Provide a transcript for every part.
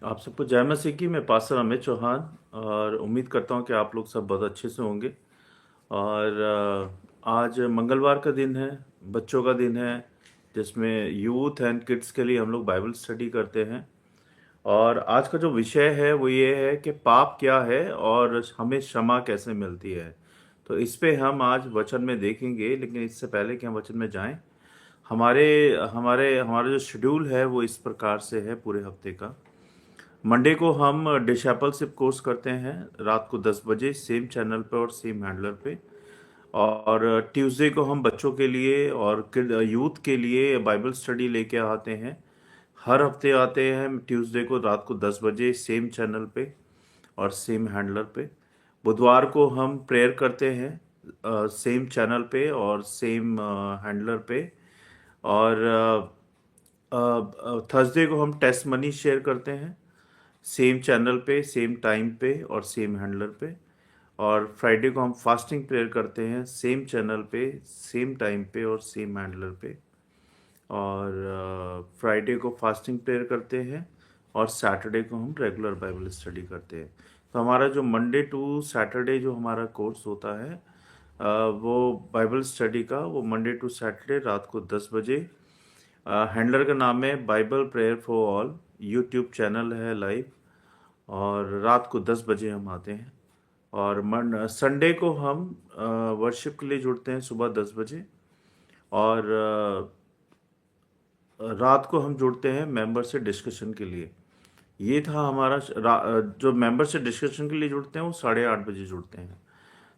आप सबको जय मसीह की। मैं पास्टर अमित चौहान और उम्मीद करता हूँ कि आप लोग सब बहुत अच्छे से होंगे। और आज मंगलवार का दिन है, बच्चों का दिन है, जिसमें यूथ एंड किड्स के लिए हम लोग बाइबल स्टडी करते हैं। और आज का जो विषय है वो ये है कि पाप क्या है और हमें क्षमा कैसे मिलती है। तो इस पे हम आज वचन में देखेंगे, लेकिन इससे पहले कि हम वचन में जाएं, हमारे हमारे हमारा जो शेड्यूल है वो इस प्रकार से है पूरे हफ्ते का। मंडे को हम डिशेपलशिप कोर्स करते हैं रात को 10 बजे सेम चैनल पे और सेम हैंडलर पे। और ट्यूसडे को हम बच्चों के लिए और यूथ के लिए बाइबल स्टडी लेके आते हैं। हर हफ्ते आते हैं हम ट्यूसडे को रात को 10 बजे सेम चैनल पे और सेम हैंडलर पे। बुधवार को हम प्रेयर करते हैं सेम चैनल पे और सेम हैंडलर पे। और थर्सडे को हम टेस्ट मनी शेयर करते हैं सेम चैनल पे सेम टाइम पे और सेम हैंडलर पे। और फ्राइडे को हम फास्टिंग प्रेयर करते हैं सेम चैनल पे सेम टाइम पे और सेम हैंडलर पे। और फ्राइडे को फास्टिंग प्रेयर करते हैं और सैटरडे को हम रेगुलर बाइबल स्टडी करते हैं। तो हमारा जो मंडे टू सैटरडे जो हमारा कोर्स होता है वो बाइबल स्टडी का, वो मंडे टू सैटरडे रात को 10 बजे। हैंडलर का नाम है Bible prayer for all, YouTube channel है लाइव। और रात को 10 बजे हम आते हैं। और संडे को हम वर्शिप के लिए जुड़ते हैं सुबह 10 बजे। और रात को हम जुड़ते हैं मेंबर से डिस्कशन के लिए। ये था हमारा जो मेंबर से डिस्कशन के लिए जुड़ते हैं वो 8:30 बजे जुड़ते हैं।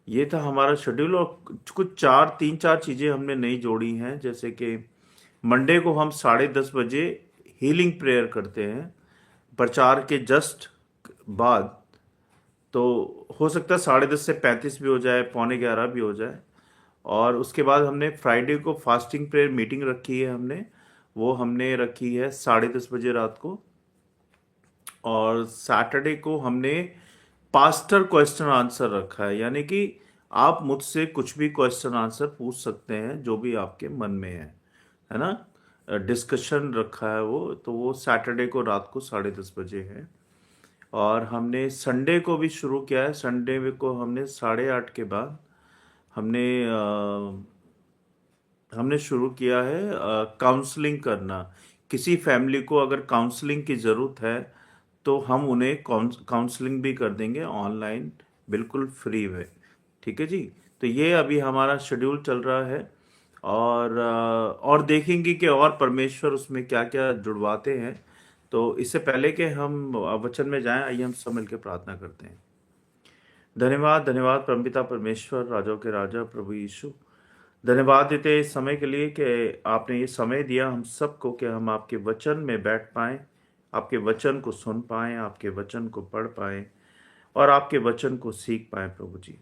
ये था हमारा शेड्यूल। और कुछ तीन चार चीज़ें हमने नई जोड़ी हैं, जैसे कि मंडे को हम 10:30 बजे हीलिंग प्रेयर करते हैं प्रचार के जस्ट बाद। तो हो सकता है 10:30 से 35 भी हो जाए, 11:45 भी हो जाए। और उसके बाद हमने फ्राइडे को फास्टिंग प्रेयर मीटिंग रखी है, वो हमने रखी है 10:30 बजे रात को। और सैटरडे को हमने पास्टर क्वेश्चन आंसर रखा है, यानी कि आप मुझसे कुछ भी क्वेश्चन आंसर पूछ सकते हैं जो भी आपके मन में है ना। डिस्कशन रखा है वो, तो वो सैटरडे को रात को 10:30 बजे है। और हमने संडे को भी शुरू किया है। संडे को हमने 8:30 के बाद हमने हमने शुरू किया है काउंसलिंग करना। किसी फैमिली को अगर काउंसलिंग की ज़रूरत है तो हम उन्हें काउंसलिंग भी कर देंगे ऑनलाइन, बिल्कुल फ्री में। ठीक है जी। तो ये अभी हमारा शेड्यूल चल रहा है। और देखेंगे कि और परमेश्वर उसमें क्या क्या जुड़वाते हैं। तो इससे पहले कि हम वचन में जाएं, आइए हम सब मिलकर प्रार्थना करते हैं। धन्यवाद धन्यवाद परमपिता परमेश्वर, राजाओं के राजा, प्रभु यीशु। धन्यवाद देते हैं इस समय के लिए कि आपने ये समय दिया हम सबको कि हम आपके वचन में बैठ पाएं, आपके वचन को सुन पाएं, आपके वचन को पढ़ पाएं और आपके वचन को सीख पाएं। प्रभु जी,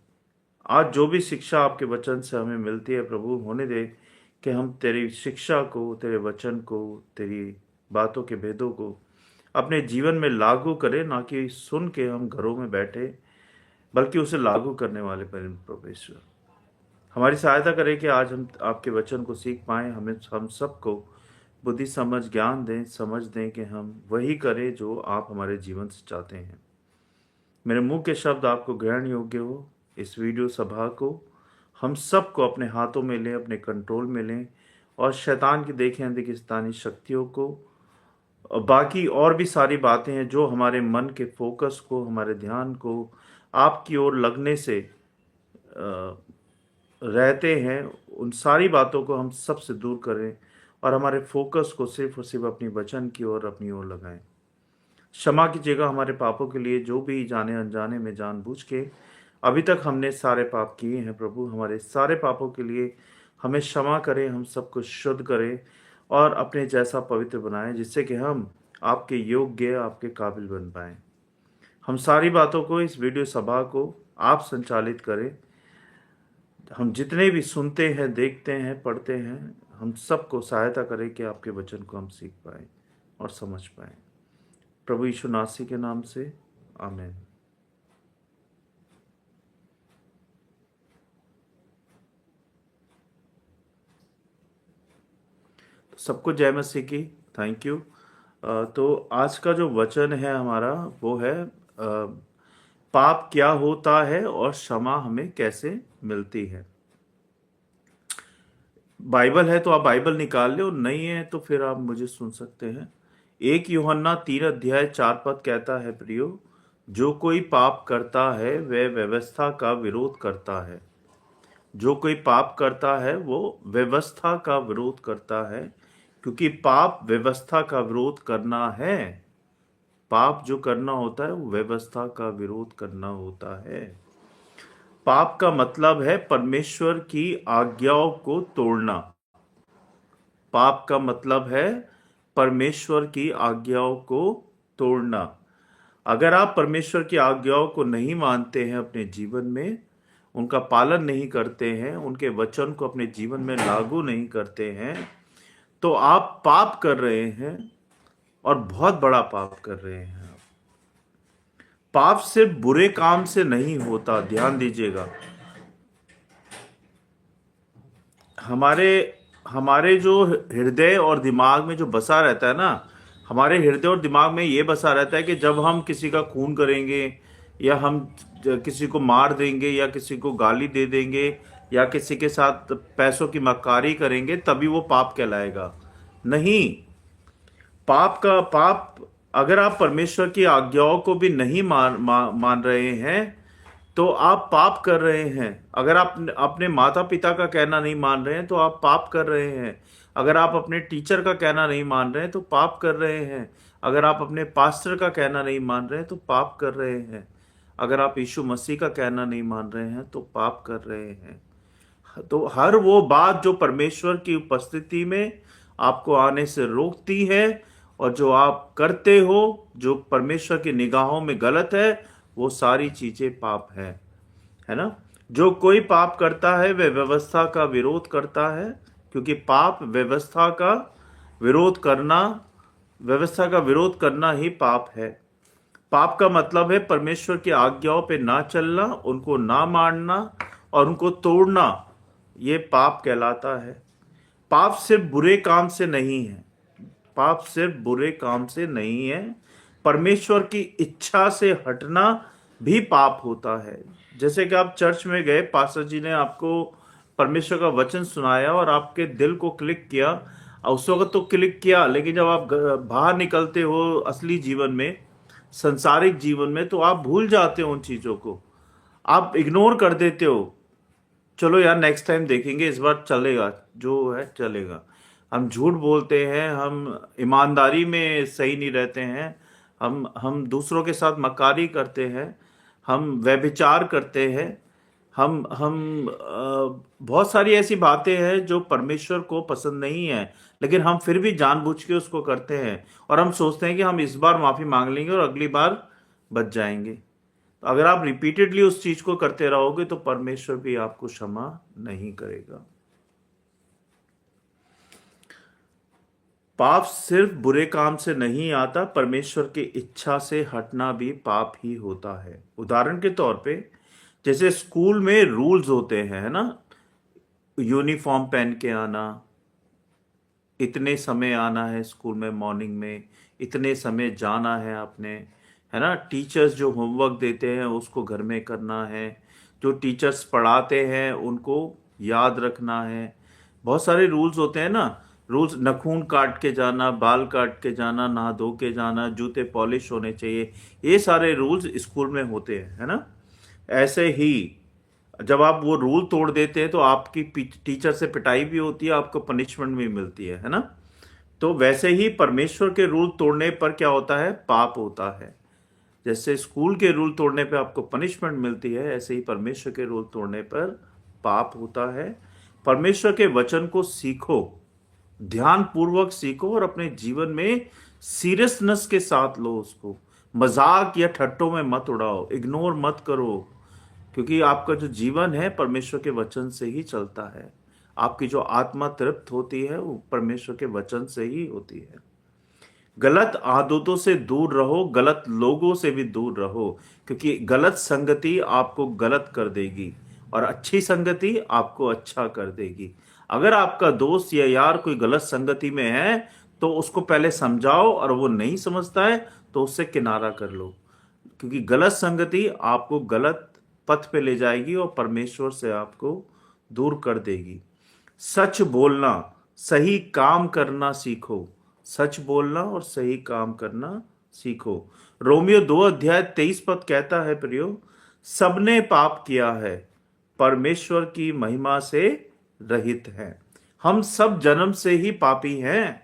आज जो भी शिक्षा आपके वचन से हमें मिलती है प्रभु, होने दे कि हम तेरी शिक्षा को, तेरे वचन को, तेरी बातों के भेदों को अपने जीवन में लागू करें, ना कि सुन के हम घरों में बैठे, बल्कि उसे लागू करने वाले परमेश्वर हमारी सहायता करें कि आज हम आपके वचन को सीख पाएं। हमें हम सबको बुद्धि समझ ज्ञान दें, समझ दें कि हम वही करें जो आप हमारे जीवन से चाहते हैं। मेरे मुंह के शब्द आपको ग्रहण योग्य हो। इस वीडियो सभा को हम सबको अपने हाथों में लें, अपने कंट्रोल में लें, और शैतान की देखें अंधकिस्तानी शक्तियों को और बाकी और भी सारी बातें हैं जो हमारे मन के फोकस को, हमारे ध्यान को आपकी ओर लगने से रहते हैं, उन सारी बातों को हम सबसे दूर करें और हमारे फोकस को सिर्फ और सिर्फ अपनी वचन की ओर, अपनी ओर लगाएं। क्षमा कीजिएगा हमारे पापों के लिए, जो भी जाने अनजाने में जानबूझ के अभी तक हमने सारे पाप किए हैं। प्रभु, हमारे सारे पापों के लिए हमें क्षमा करें, हम सबको शुद्ध करें और अपने जैसा पवित्र बनाएं, जिससे कि हम आपके योग्य, आपके काबिल बन पाएं। हम सारी बातों को, इस वीडियो सभा को आप संचालित करें। हम जितने भी सुनते हैं, देखते हैं, पढ़ते हैं, हम सबको सहायता करें कि आपके वचन को हम सीख पाएं और समझ पाएं। प्रभु यीशु नासी के नाम से, आमीन। तो सबको जय मसीह की। Thank you. तो आज का जो वचन है हमारा वो है पाप क्या होता है और क्षमा हमें कैसे मिलती है। बाइबल है तो आप बाइबल निकाल ले, और नहीं है तो फिर आप मुझे सुन सकते हैं। 1 यूहन्ना 3 अध्याय 4 पद कहता है, प्रियो, जो कोई पाप करता है वह व्यवस्था का विरोध करता है। जो कोई पाप करता है वो व्यवस्था का विरोध करता है, क्योंकि पाप व्यवस्था का विरोध करना है। पाप जो करना होता है वो व्यवस्था का विरोध करना होता है। पाप का मतलब है परमेश्वर की आज्ञाओं को तोड़ना। पाप का मतलब है परमेश्वर की आज्ञाओं को तोड़ना। अगर आप परमेश्वर की आज्ञाओं को नहीं मानते हैं अपने जीवन में, उनका पालन नहीं करते हैं, उनके वचन को अपने जीवन में लागू नहीं करते हैं, तो आप पाप कर रहे हैं, और बहुत बड़ा पाप कर रहे हैं। पाप सिर्फ बुरे काम से नहीं होता, ध्यान दीजिएगा। हमारे हमारे जो हृदय और दिमाग में जो बसा रहता है ना, हमारे हृदय और दिमाग में ये बसा रहता है कि जब हम किसी का खून करेंगे, या हम किसी को मार देंगे, या किसी को गाली दे देंगे, या किसी के साथ पैसों की मक्कारी करेंगे, तभी वो पाप कहलाएगा। नहीं, पाप अगर आप परमेश्वर की आज्ञाओं को भी नहीं मान रहे हैं तो आप पाप कर रहे हैं। अगर आप अपने माता पिता का कहना नहीं मान रहे हैं तो आप पाप कर रहे हैं। अगर आप अपने टीचर का कहना नहीं मान रहे हैं तो पाप कर रहे हैं। अगर आप अपने पास्टर का कहना नहीं मान रहे हैं तो पाप कर रहे हैं। अगर आप यीशु मसीह का कहना नहीं मान रहे हैं तो पाप कर रहे हैं। तो हर वो बात जो परमेश्वर की उपस्थिति में आपको आने से रोकती है, और जो आप करते हो जो परमेश्वर की निगाहों में गलत है, वो सारी चीजें पाप है ना। जो कोई पाप करता है वह व्यवस्था का विरोध करता है, क्योंकि पाप व्यवस्था का विरोध करना ही पाप है। पाप का मतलब है परमेश्वर की आज्ञाओं पे ना चलना, उनको ना मानना और उनको तोड़ना। ये पाप कहलाता है। पाप सिर्फ बुरे काम से नहीं है। पाप सिर्फ बुरे काम से नहीं है, परमेश्वर की इच्छा से हटना भी पाप होता है। जैसे कि आप चर्च में गए, पास्टर जी ने आपको परमेश्वर का वचन सुनाया और आपके दिल को क्लिक किया। उस वक्त तो क्लिक किया, लेकिन जब आप बाहर निकलते हो असली जीवन में, संसारिक जीवन में, तो आप भूल जाते हो उन चीजों को, आप इग्नोर कर देते हो। चलो यार, नेक्स्ट टाइम देखेंगे, इस बार चलेगा, जो है चलेगा। हम झूठ बोलते हैं, हम ईमानदारी में सही नहीं रहते हैं, हम दूसरों के साथ मक्कारी करते हैं, हम व्यभिचार करते हैं, हम बहुत सारी ऐसी बातें हैं जो परमेश्वर को पसंद नहीं है, लेकिन हम फिर भी जानबूझ के उसको करते हैं, और हम सोचते हैं कि हम इस बार माफी मांग लेंगे और अगली बार बच जाएंगे। तो अगर आप रिपीटेडली उस चीज को करते रहोगे तो परमेश्वर भी आपको क्षमा नहीं करेगा। पाप सिर्फ बुरे काम से नहीं आता, परमेश्वर की इच्छा से हटना भी पाप ही होता है। उदाहरण के तौर पे, जैसे स्कूल में रूल्स होते हैं, है ना, यूनिफॉर्म पहन के आना, इतने समय आना है स्कूल में, मॉर्निंग में इतने समय जाना है आपने, है ना। टीचर्स जो होमवर्क देते हैं उसको घर में करना है, जो टीचर्स पढ़ाते हैं उनको याद रखना है। बहुत सारे रूल्स होते हैं ना। रूल्स, नखून काट के जाना, बाल काट के जाना, नहा धो के जाना, जूते पॉलिश होने चाहिए, ये सारे रूल्स स्कूल में होते हैं, है ना। ऐसे ही जब आप वो रूल तोड़ देते हैं तो आपकी टीचर से पिटाई भी होती है, आपको पनिशमेंट भी मिलती है ना। तो वैसे ही परमेश्वर के रूल तोड़ने पर क्या होता है, पाप होता है। जैसे स्कूल के रूल तोड़ने पर आपको पनिशमेंट मिलती है, ऐसे ही परमेश्वर के रूल तोड़ने पर पाप होता है। परमेश्वर के वचन को सीखो, ध्यान पूर्वक सीखो, और अपने जीवन में सीरियसनेस के साथ लो उसको। मजाक या ठट्टों में मत उड़ाओ, इग्नोर मत करो, क्योंकि आपका जो जीवन है परमेश्वर के वचन से ही चलता है। आपकी जो आत्मा तृप्त होती है वो परमेश्वर के वचन से ही होती है। गलत आदतों से दूर रहो, गलत लोगों से भी दूर रहो, क्योंकि गलत संगति आपको गलत कर देगी और अच्छी संगति आपको अच्छा कर देगी। अगर आपका दोस्त या यार कोई गलत संगति में है तो उसको पहले समझाओ, और वो नहीं समझता है तो उससे किनारा कर लो, क्योंकि गलत संगति आपको गलत पथ पे ले जाएगी और परमेश्वर से आपको दूर कर देगी। सच बोलना, सही काम करना सीखो। सच बोलना और सही काम करना सीखो। रोमियो 2 अध्याय 23 पद कहता है, प्रियो, सबने पाप किया है, परमेश्वर की महिमा से रहित हैं। हम सब जन्म से ही पापी हैं।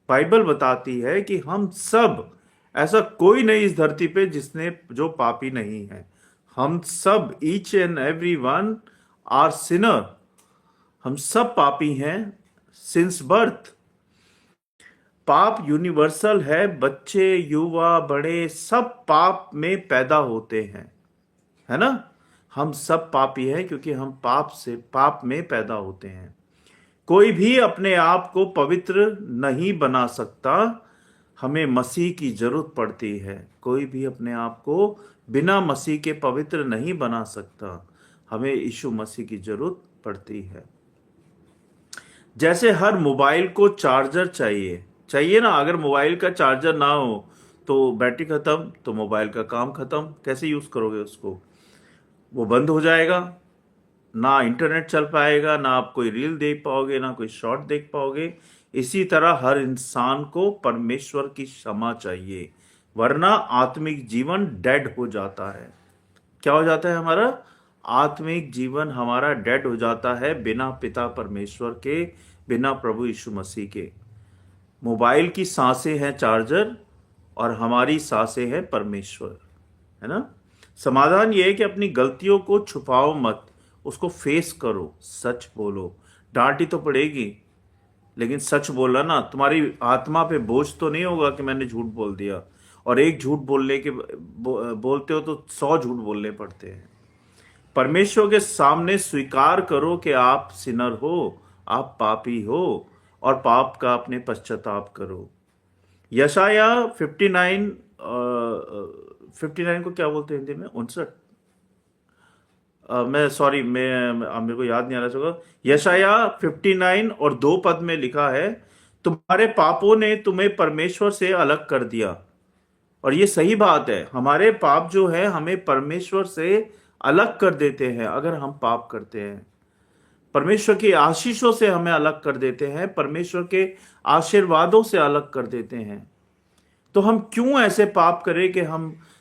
बाइबल बताती है कि हम सब, ऐसा कोई नहीं इस धरती पे जिसने जो पापी नहीं है। हम सब, each and every one are sinner. हम सब पापी हैं सिंस बर्थ। पाप यूनिवर्सल है। बच्चे, युवा, बड़े सब पाप में पैदा होते हैं, है ना। हम सब पापी हैं क्योंकि हम पाप में पैदा होते हैं। कोई भी अपने आप को पवित्र नहीं बना सकता। हमें मसीह की जरूरत पड़ती है। कोई भी अपने आप को बिना मसीह के पवित्र नहीं बना सकता। हमें यीशु मसीह की जरूरत पड़ती है। जैसे हर मोबाइल को चार्जर चाहिए ना। अगर मोबाइल का चार्जर ना हो तो बैटरी खत्म, तो मोबाइल का काम खत्म। कैसे यूज करोगे उसको? वो बंद हो जाएगा, ना इंटरनेट चल पाएगा, ना आप कोई रील देख पाओगे, ना कोई शॉर्ट देख पाओगे। इसी तरह हर इंसान को परमेश्वर की क्षमा चाहिए, वरना आत्मिक जीवन डेड हो जाता है। क्या हो जाता है? हमारा आत्मिक जीवन हमारा डेड हो जाता है बिना पिता परमेश्वर के, बिना प्रभु यीशु मसीह के। मोबाइल की सांसें हैं चार्जर, और हमारी सांसें हैं परमेश्वर, है ना। समाधान यह है कि अपनी गलतियों को छुपाओ मत, उसको फेस करो, सच बोलो। डांट ही तो पड़ेगी, लेकिन सच बोला ना, तुम्हारी आत्मा पे बोझ तो नहीं होगा कि मैंने झूठ बोल दिया। और एक झूठ बोलने के बोलते हो तो 100 झूठ बोलने पड़ते हैं। परमेश्वर के सामने स्वीकार करो कि आप सिनर हो, आप पापी हो, और पाप का अपने पश्चाताप करो। यशाया 59 को क्या बोलते हैं हिंदी में? 59। मैं सॉरी, मेरे को याद नहीं आ रहा होगा। यशाया 59 और 2 पद में लिखा है, तुम्हारे पापों ने तुम्हें परमेश्वर से अलग कर दिया। और ये सही बात है। हमारे पाप जो है हमें परमेश्वर से अलग कर देते हैं। अगर हम पाप करते हैं, परमेश्वर की आशीषों से हमें अलग कर देते हैं, परमेश्वर के आशीर्वादों से अलग कर देते हैं। तो हम क्यों ऐसे पाप करें कि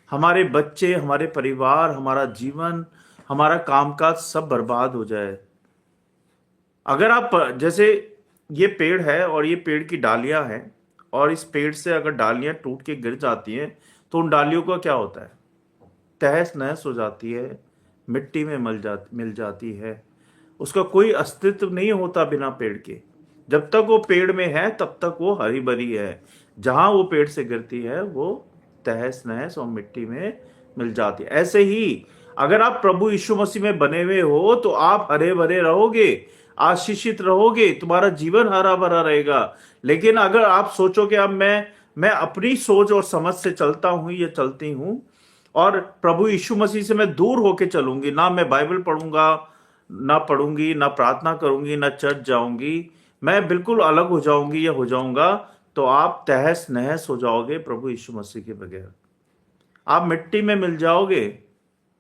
हमारे बच्चे, हमारे परिवार, हमारा जीवन, हमारा कामकाज सब बर्बाद हो जाए। अगर आप, जैसे ये पेड़ है और ये पेड़ की डालियां हैं, और इस पेड़ से अगर डालियां टूट के गिर जाती हैं तो उन डालियों का क्या होता है? तहस नहस हो जाती है, मिट्टी में मिल जाती है। उसका कोई अस्तित्व नहीं होता बिना पेड़ के। जब तक वो पेड़ में है तब तक वो हरी भरी है। जहां वो पेड़ से गिरती है वो तहस नहस और मिट्टी में मिल जाती है। ऐसे ही अगर आप प्रभु यीशु मसीह में बने हुए हो तो आप हरे भरे रहोगे, आशीषित रहोगे, तुम्हारा जीवन हरा भरा रहेगा। लेकिन अगर आप सोचो कि अब मैं अपनी सोच और समझ से चलता हूं या चलती हूं, और प्रभु यीशु मसीह से मैं दूर होके चलूंगी, ना मैं बाइबल पढ़ूंगा, ना पढ़ूंगी, ना प्रार्थना करूंगी, ना चर्च जाऊंगी, मैं बिल्कुल अलग हो जाऊंगी या हो जाऊंगा, तो आप तहस नहस हो जाओगे प्रभु यीशु मसीह के बगैर। आप मिट्टी में मिल जाओगे।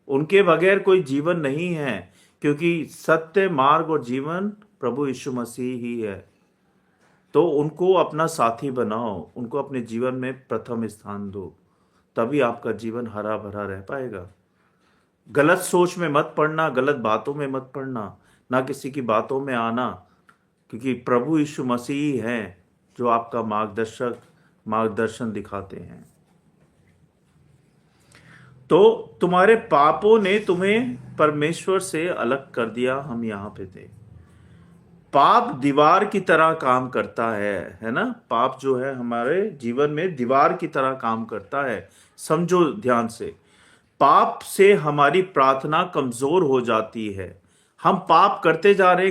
उनके बगैर कोई जीवन नहीं है, क्योंकि सत्य, मार्ग और जीवन प्रभु यीशु मसीह ही है। तो उनको अपना साथी बनाओ, उनको अपने जीवन में प्रथम स्थान दो, तभी आपका जीवन हरा भरा रह पाएगा। गलत सोच में मत पड़ना, गलत बातों में मत पड़ना, ना किसी की बातों में आना, क्योंकि प्रभु यीशु मसीह हैं जो आपका मार्गदर्शन दिखाते हैं। तो तुम्हारे पापों ने तुम्हें परमेश्वर से अलग कर दिया। हम यहां पे थे। पाप दीवार की तरह काम करता है ना। पाप जो है हमारे जीवन में दीवार की तरह काम करता है। समझो ध्यान से। पाप से हमारी प्रार्थना कमजोर हो जाती है। हम पाप करते जा रहे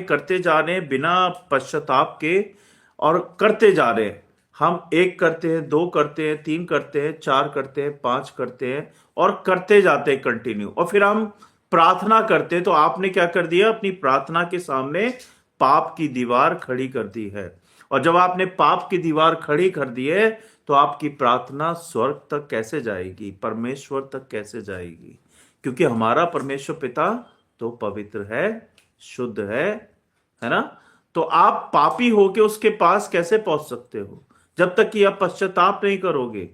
हैं बिना पश्चाताप के, और करते जा रहे हैं। हम 1 करते हैं, 2 करते हैं, 3 करते हैं, 4 करते हैं, 5 करते हैं, और करते जाते हैं कंटिन्यू। और फिर हम प्रार्थना करते हैं, तो आपने क्या कर दिया? अपनी प्रार्थना के सामने पाप की दीवार खड़ी कर दी है। और जब आपने पाप की दीवार खड़ी कर दी है तो आपकी प्रार्थना स्वर्ग तक कैसे जाएगी, परमेश्वर तक कैसे जाएगी? क्योंकि हमारा परमेश्वर पिता तो पवित्र है, शुद्ध है ना? तो आप पापी होके उसके पास कैसे पहुंच सकते हो जब तक कि आप पश्चाताप नहीं करोगे?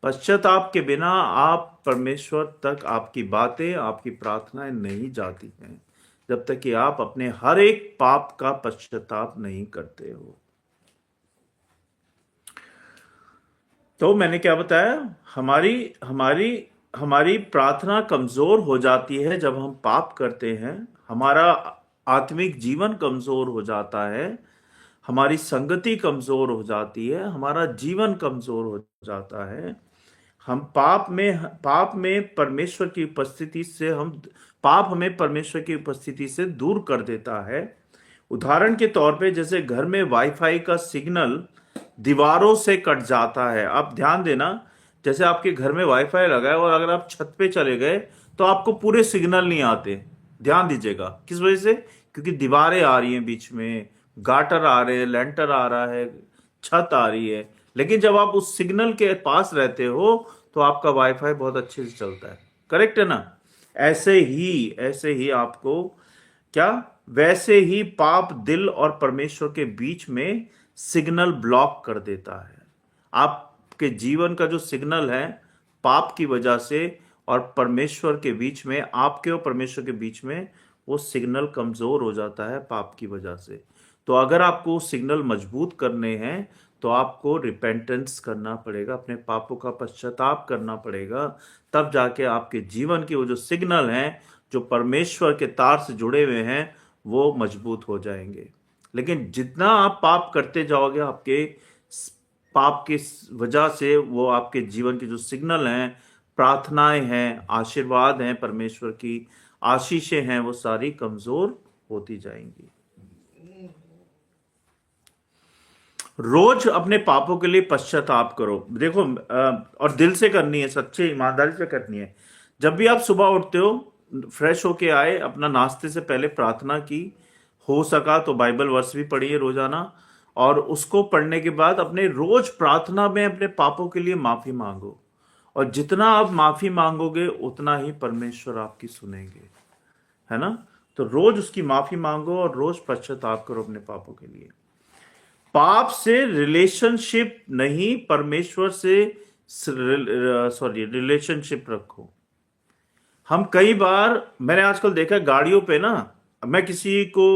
पश्चाताप के बिना आप परमेश्वर तक, आपकी बातें, आपकी प्रार्थनाएं नहीं जाती हैं जब तक कि आप अपने हर एक पाप का पश्चाताप नहीं करते हो। तो मैंने क्या बताया, हमारी हमारी हमारी प्रार्थना कमजोर हो जाती है जब हम पाप करते हैं। हमारा आत्मिक जीवन कमजोर हो जाता है, हमारी संगति कमजोर हो जाती है, हमारा जीवन कमजोर हो जाता है। हम पाप में परमेश्वर की उपस्थिति से हम पाप हमें परमेश्वर की उपस्थिति से दूर कर देता है। उदाहरण के तौर पे जैसे घर में वाईफाई का सिग्नल दीवारों से कट जाता है। आप ध्यान देना, जैसे आपके घर में वाईफाई लगा है और अगर आप छत पे चले गए तो आपको पूरे सिग्नल नहीं आते। ध्यान दीजिएगा, किस वजह से? क्योंकि दीवारें आ रही हैं बीच में, गाटर आ रहे हैं, लेंटर आ रहा है, छत आ रही है। लेकिन जब आप उस सिग्नल के पास रहते हो तो आपका वाईफाई बहुत अच्छे से चलता है। करेक्ट है ना? ऐसे ही आपको क्या, वैसे ही पाप दिल और परमेश्वर के बीच में सिग्नल ब्लॉक कर देता है। आपके जीवन का जो सिग्नल है पाप की वजह से और परमेश्वर के बीच में, आपके और परमेश्वर के बीच में, वो सिग्नल कमजोर हो जाता है पाप की वजह से। तो अगर आपको सिग्नल मजबूत करने हैं तो आपको रिपेंटेंस करना पड़ेगा, अपने पापों का पश्चाताप करना पड़ेगा। तब जाके आपके जीवन के वो जो सिग्नल हैं जो परमेश्वर के तार से जुड़े हुए हैं वो मजबूत हो जाएंगे। लेकिन जितना आप पाप करते जाओगे, आपके पाप की वजह से वो आपके जीवन के जो सिग्नल हैं, प्रार्थनाएं हैं, आशीर्वाद हैं, परमेश्वर की आशीषें हैं, वो सारी कमजोर होती जाएंगी। रोज अपने पापों के लिए पश्चाताप करो। देखो और दिल से करनी है, सच्चे ईमानदारी से करनी है। जब भी आप सुबह उठते हो, फ्रेश होके आए, अपना नाश्ते से पहले प्रार्थना की, हो सका तो बाइबल वर्स भी पढ़िए रोजाना, और उसको पढ़ने के बाद अपने रोज प्रार्थना में अपने पापों के लिए माफी मांगो। और जितना आप माफी मांगोगे उतना ही परमेश्वर आपकी सुनेंगे, है ना? तो रोज उसकी माफी मांगो और रोज पश्चाताप करो अपने पापों के लिए। पाप से रिलेशनशिप नहीं, परमेश्वर से रिलेशनशिप रखो। हम कई बार, मैंने आजकल देखा गाड़ियों पे ना, मैं किसी को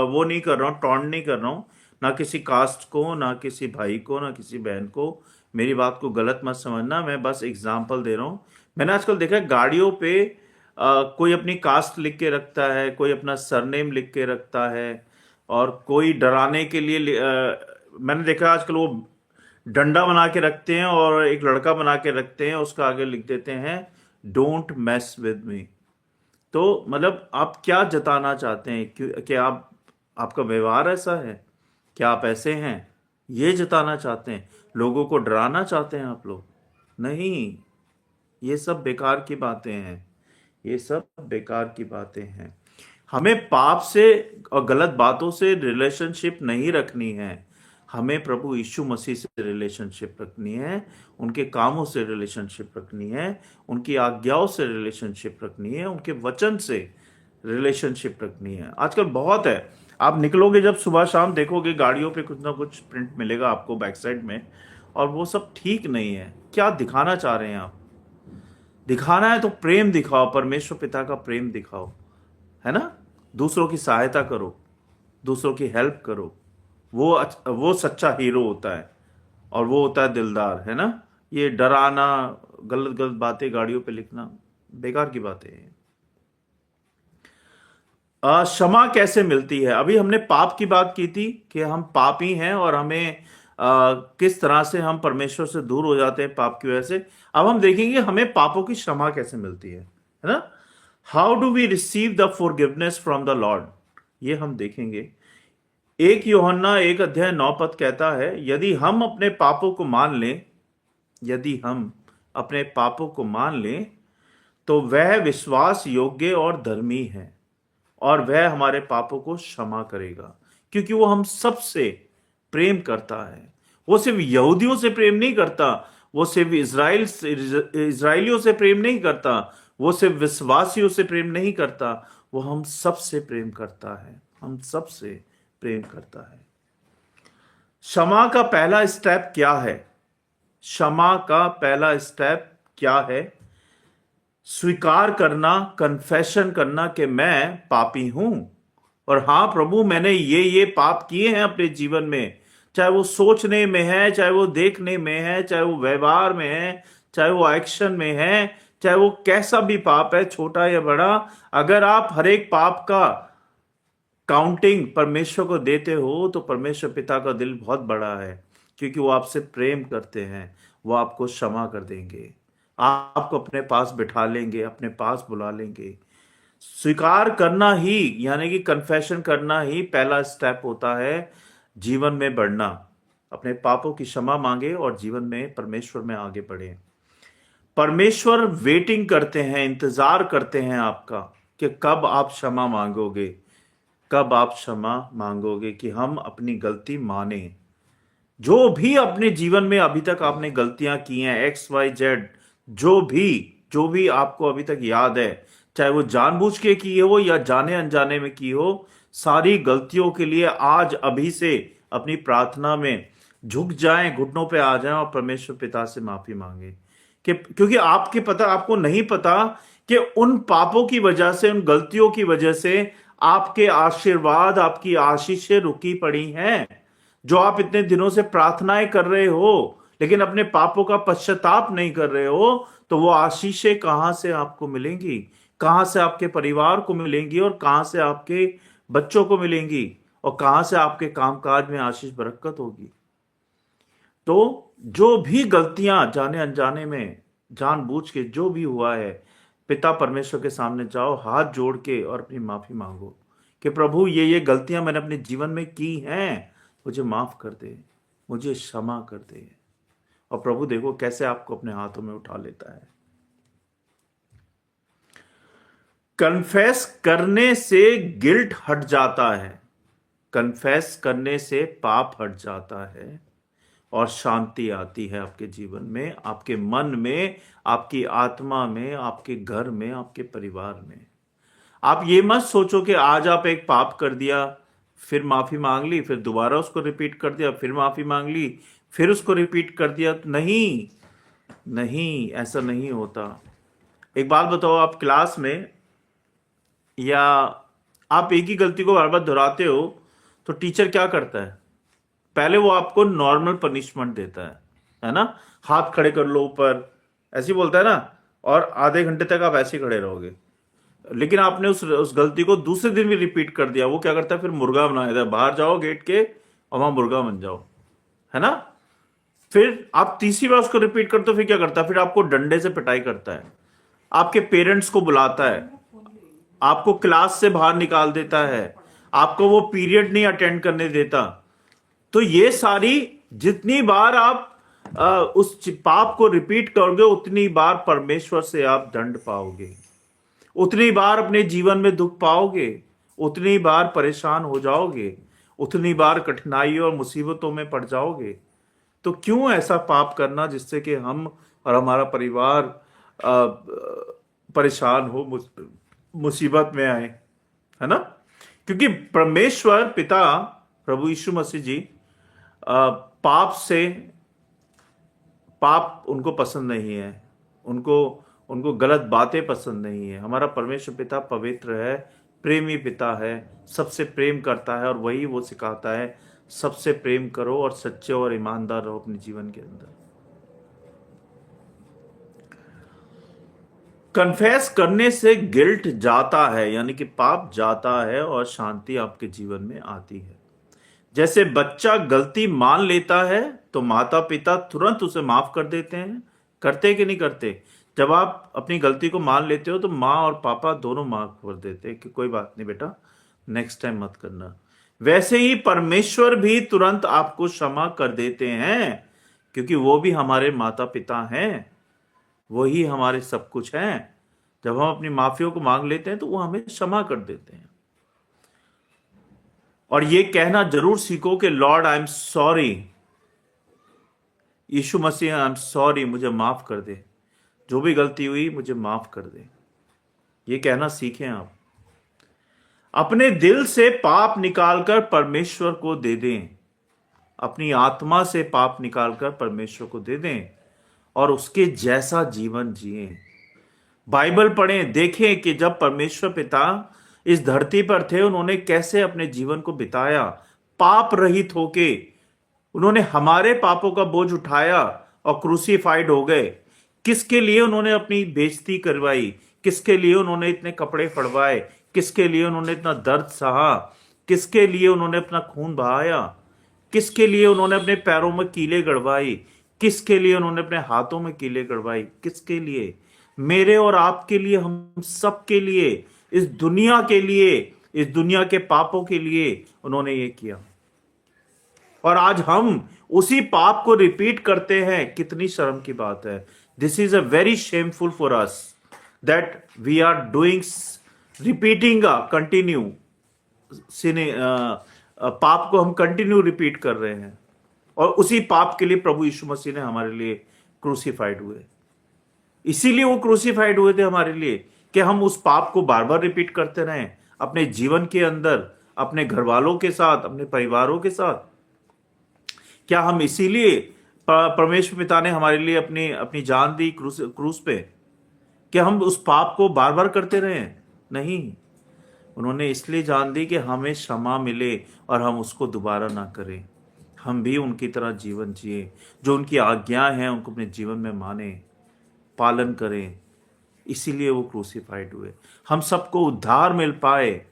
वो नहीं कर रहा हूँ, टॉन्ट नहीं कर रहा हूँ, ना किसी कास्ट को, ना किसी भाई को, ना किसी बहन को। मेरी बात को गलत मत समझना, मैं बस एग्जाम्पल दे रहा हूँ। मैंने आजकल देखा गाड़ियों पे कोई अपनी कास्ट लिख के रखता है, कोई अपना सरनेम लिख के रखता है, और कोई डराने के लिए मैंने देखा आजकल वो डंडा बना के रखते हैं और एक लड़का बना के रखते हैं, उसका आगे लिख देते हैं डोंट मैस विद मी। तो मतलब आप क्या जताना चाहते हैं? क्या आप, आपका व्यवहार ऐसा है? क्या आप ऐसे हैं? ये जताना चाहते हैं? लोगों को डराना चाहते हैं आप लोग? नहीं, ये सब बेकार की बातें हैं, ये सब बेकार की बातें हैं। हमें पाप से और गलत बातों से रिलेशनशिप नहीं रखनी है, हमें प्रभु यीशु मसीह से रिलेशनशिप रखनी है, उनके कामों से रिलेशनशिप रखनी है, उनकी आज्ञाओं से रिलेशनशिप रखनी है, उनके वचन से रिलेशनशिप रखनी है। आजकल बहुत है, आप निकलोगे जब सुबह शाम देखोगे गाड़ियों पे कुछ ना कुछ प्रिंट मिलेगा आपको बैक साइड में, और वो सब ठीक नहीं है। क्या दिखाना चाह रहे हैं आप? दिखाना है तो प्रेम दिखाओ, परमेश्वर पिता का प्रेम दिखाओ, है ना? दूसरों की सहायता करो, दूसरों की हेल्प करो। वो सच्चा हीरो होता है, और वो होता है दिलदार, है ना? ये डराना, गलत गलत बातें गाड़ियों पे लिखना, बेकार की बातें हैं। क्षमा कैसे मिलती है? अभी हमने पाप की बात की थी कि हम पापी हैं और हमें किस तरह से हम परमेश्वर से दूर हो जाते हैं पाप की वजह से। अब हम देखेंगे हमें पापों की क्षमा कैसे मिलती है ना? How do we receive the forgiveness from the lord, ये हम देखेंगे। 1 यूहन्ना 1 अध्याय 9 पद कहता है, यदि हम अपने पापों को मान लें, यदि हम अपने पापों को मान लें तो वह विश्वास योग्य और धर्मी है और वह हमारे पापों को क्षमा करेगा, क्योंकि वो हम सबसे प्रेम करता है। वो सिर्फ यहूदियों से प्रेम नहीं करता, वो सिर्फ इजराइलियों से प्रेम नहीं करता, वो सिर्फ विश्वासियों से प्रेम नहीं करता, वो हम सब से प्रेम करता है, हम सब से प्रेम करता है। क्षमा का पहला स्टेप क्या है? क्षमा का पहला स्टेप क्या है? स्वीकार करना, कन्फेशन करना कि मैं पापी हूं, और हां प्रभु मैंने ये पाप किए हैं अपने जीवन में, चाहे वो सोचने में है, चाहे वो देखने में है, चाहे वो व्यवहार में है, चाहे वो एक्शन में है, चाहे वो कैसा भी पाप है, छोटा या बड़ा। अगर आप हर एक पाप का काउंटिंग परमेश्वर को देते हो तो परमेश्वर पिता का दिल बहुत बड़ा है, क्योंकि वो आपसे प्रेम करते हैं। वो आपको क्षमा कर देंगे, आपको अपने पास बिठा लेंगे, अपने पास बुला लेंगे। स्वीकार करना ही, यानी कि कन्फेशन करना ही पहला स्टेप होता है जीवन में बढ़ना। अपने पापों की क्षमा मांगे और जीवन में परमेश्वर में आगे बढ़े। परमेश्वर वेटिंग करते हैं, इंतजार करते हैं आपका कि कब आप क्षमा मांगोगे, कब आप क्षमा मांगोगे, कि हम अपनी गलती माने। जो भी अपने जीवन में अभी तक आपने गलतियां की हैं, XYZ, जो भी आपको अभी तक याद है, चाहे वो जानबूझ के की हो या जाने अनजाने में की हो, सारी गलतियों के लिए आज अभी से अपनी प्रार्थना में झुक जाएं, घुटनों पे आ जाएं और परमेश्वर पिता से माफी मांगे। कि क्योंकि आपको नहीं पता कि उन पापों की वजह से, उन गलतियों की वजह से आपके आशीर्वाद, आपकी आशीषें रुकी पड़ी हैं। जो आप इतने दिनों से प्रार्थनाएं कर रहे हो लेकिन अपने पापों का पश्चाताप नहीं कर रहे हो, तो वो आशीषें कहां से आपको मिलेंगी, कहां से आपके परिवार को मिलेंगी, और कहां से आपके बच्चों को मिलेंगी, और कहां से आपके कामकाज में आशीष बरकत होगी। तो जो भी गलतियां जाने अनजाने में, जानबूझ के जो भी हुआ है, पिता परमेश्वर के सामने जाओ, हाथ जोड़ के और अपनी माफी मांगो कि प्रभु ये गलतियां मैंने अपने जीवन में की हैं, मुझे माफ कर दे, मुझे क्षमा कर दे। और प्रभु देखो कैसे आपको अपने हाथों में उठा लेता है। कन्फेस करने से गिल्ट हट जाता है, कन्फेस करने से पाप हट जाता है, और शांति आती है आपके जीवन में, आपके मन में, आपकी आत्मा में, आपके घर में, आपके परिवार में। आप ये मत सोचो कि आज आप एक पाप कर दिया, फिर माफी मांग ली, फिर दोबारा उसको रिपीट कर दिया, फिर माफी मांग ली, फिर उसको रिपीट कर दिया। नहीं, नहीं, ऐसा नहीं होता। एक बात बताओ, आप क्लास में या आप एक ही गलती को बार बार दोहराते हो तो टीचर क्या करता है? पहले वो आपको नॉर्मल पनिशमेंट देता है ना? हाथ खड़े कर लो ऊपर, ऐसे ही बोलता है ना, और आधे घंटे तक आप ऐसे ही खड़े रहोगे। लेकिन आपने उस गलती को दूसरे दिन भी रिपीट कर दिया, वो क्या करता है? फिर मुर्गा बना देता है, बाहर जाओ गेट के और वहां मुर्गा बन जाओ, है ना? फिर आप तीसरी बार उसको रिपीट करते हो, फिर क्या करता है? फिर आपको डंडे से पिटाई करता है, आपके पेरेंट्स को बुलाता है, आपको क्लास से बाहर निकाल देता है, आपको वो पीरियड नहीं अटेंड करने देता। तो ये सारी, जितनी बार आप उस पाप को रिपीट करोगे, उतनी बार परमेश्वर से आप दंड पाओगे, उतनी बार अपने जीवन में दुख पाओगे, उतनी बार परेशान हो जाओगे, उतनी बार कठिनाई और मुसीबतों में पड़ जाओगे। तो क्यों ऐसा पाप करना जिससे कि हम और हमारा परिवार परेशान हो, मुसीबत में आए, है ना? क्योंकि परमेश्वर पिता, प्रभु यीशु मसीह जी, पाप उनको पसंद नहीं है, उनको गलत बातें पसंद नहीं है। हमारा परमेश्वर पिता पवित्र है, प्रेमी पिता है, सबसे प्रेम करता है, और वही वो सिखाता है, सबसे प्रेम करो और सच्चे और ईमानदार रहो अपने जीवन के अंदर। कन्फेस करने से गिल्ट जाता है, यानी कि पाप जाता है, और शांति आपके जीवन में आती है। जैसे बच्चा गलती मान लेता है तो माता पिता तुरंत उसे माफ कर देते हैं, करते कि नहीं करते? जब आप अपनी गलती को मान लेते हो तो माँ और पापा दोनों माफ कर देते हैं कि कोई बात नहीं बेटा, नेक्स्ट टाइम मत करना। वैसे ही परमेश्वर भी तुरंत आपको क्षमा कर देते हैं, क्योंकि वो भी हमारे माता पिता हैं, वही हमारे सब कुछ हैं। जब हम अपनी माफियों को मांग लेते हैं तो वो हमें क्षमा कर देते हैं। और ये कहना जरूर सीखो कि lord I am sorry, Yeshu Masih I am sorry, मुझे माफ कर दे, जो भी गलती हुई मुझे माफ कर दे। ये कहना सीखें आप। अपने दिल से पाप निकालकर परमेश्वर को दे दें, अपनी आत्मा से पाप निकालकर परमेश्वर को दे दें और उसके जैसा जीवन जिएं। बाइबल पढ़ें, देखें कि जब परमेश्वर पिता इस धरती पर थे उन्होंने कैसे अपने जीवन को बिताया, पाप रहित होके उन्होंने हमारे पापों का बोझ उठाया और क्रूसीफाइड हो गए। किसके लिए उन्होंने अपनी बेइज्जती करवाई, किसके लिए उन्होंने इतने कपड़े फड़वाए, किसके लिए उन्होंने इतना दर्द सहा, किसके लिए उन्होंने अपना खून बहाया, किसके लिए उन्होंने अपने पैरों में कीले गड़वाई, किसके लिए उन्होंने अपने हाथों में कीले गड़वाई, किसके लिए? मेरे और आपके लिए, हम सब के लिए, इस दुनिया के लिए, इस दुनिया के पापों के लिए उन्होंने ये किया। और आज हम उसी पाप को रिपीट करते हैं। कितनी शर्म की बात है। This is a very shameful for us that we are doing, repeating continue sin, पाप को हम कंटिन्यू रिपीट कर रहे हैं। और उसी पाप के लिए प्रभु यीशु मसीह ने हमारे लिए क्रूसीफाइड हुए। इसीलिए वो क्रूसीफाइड हुए थे हमारे लिए कि हम उस पाप को बार बार रिपीट करते रहें अपने जीवन के अंदर, अपने घर वालों के साथ, अपने परिवारों के साथ। क्या हम इसीलिए परमेश्वर पिता ने हमारे लिए अपनी अपनी जान दी क्रूस पे, कि हम उस पाप को बार बार करते रहें? नहीं, उन्होंने इसलिए जान दी कि हमें क्षमा मिले और हम उसको दोबारा ना करें, हम भी उनकी तरह जीवन जिए, जो उनकी आज्ञा है उनको अपने जीवन में माने, पालन करें। इसीलिए वो क्रूसीफाइड हुए, हम सबको उद्धार मिल पाए,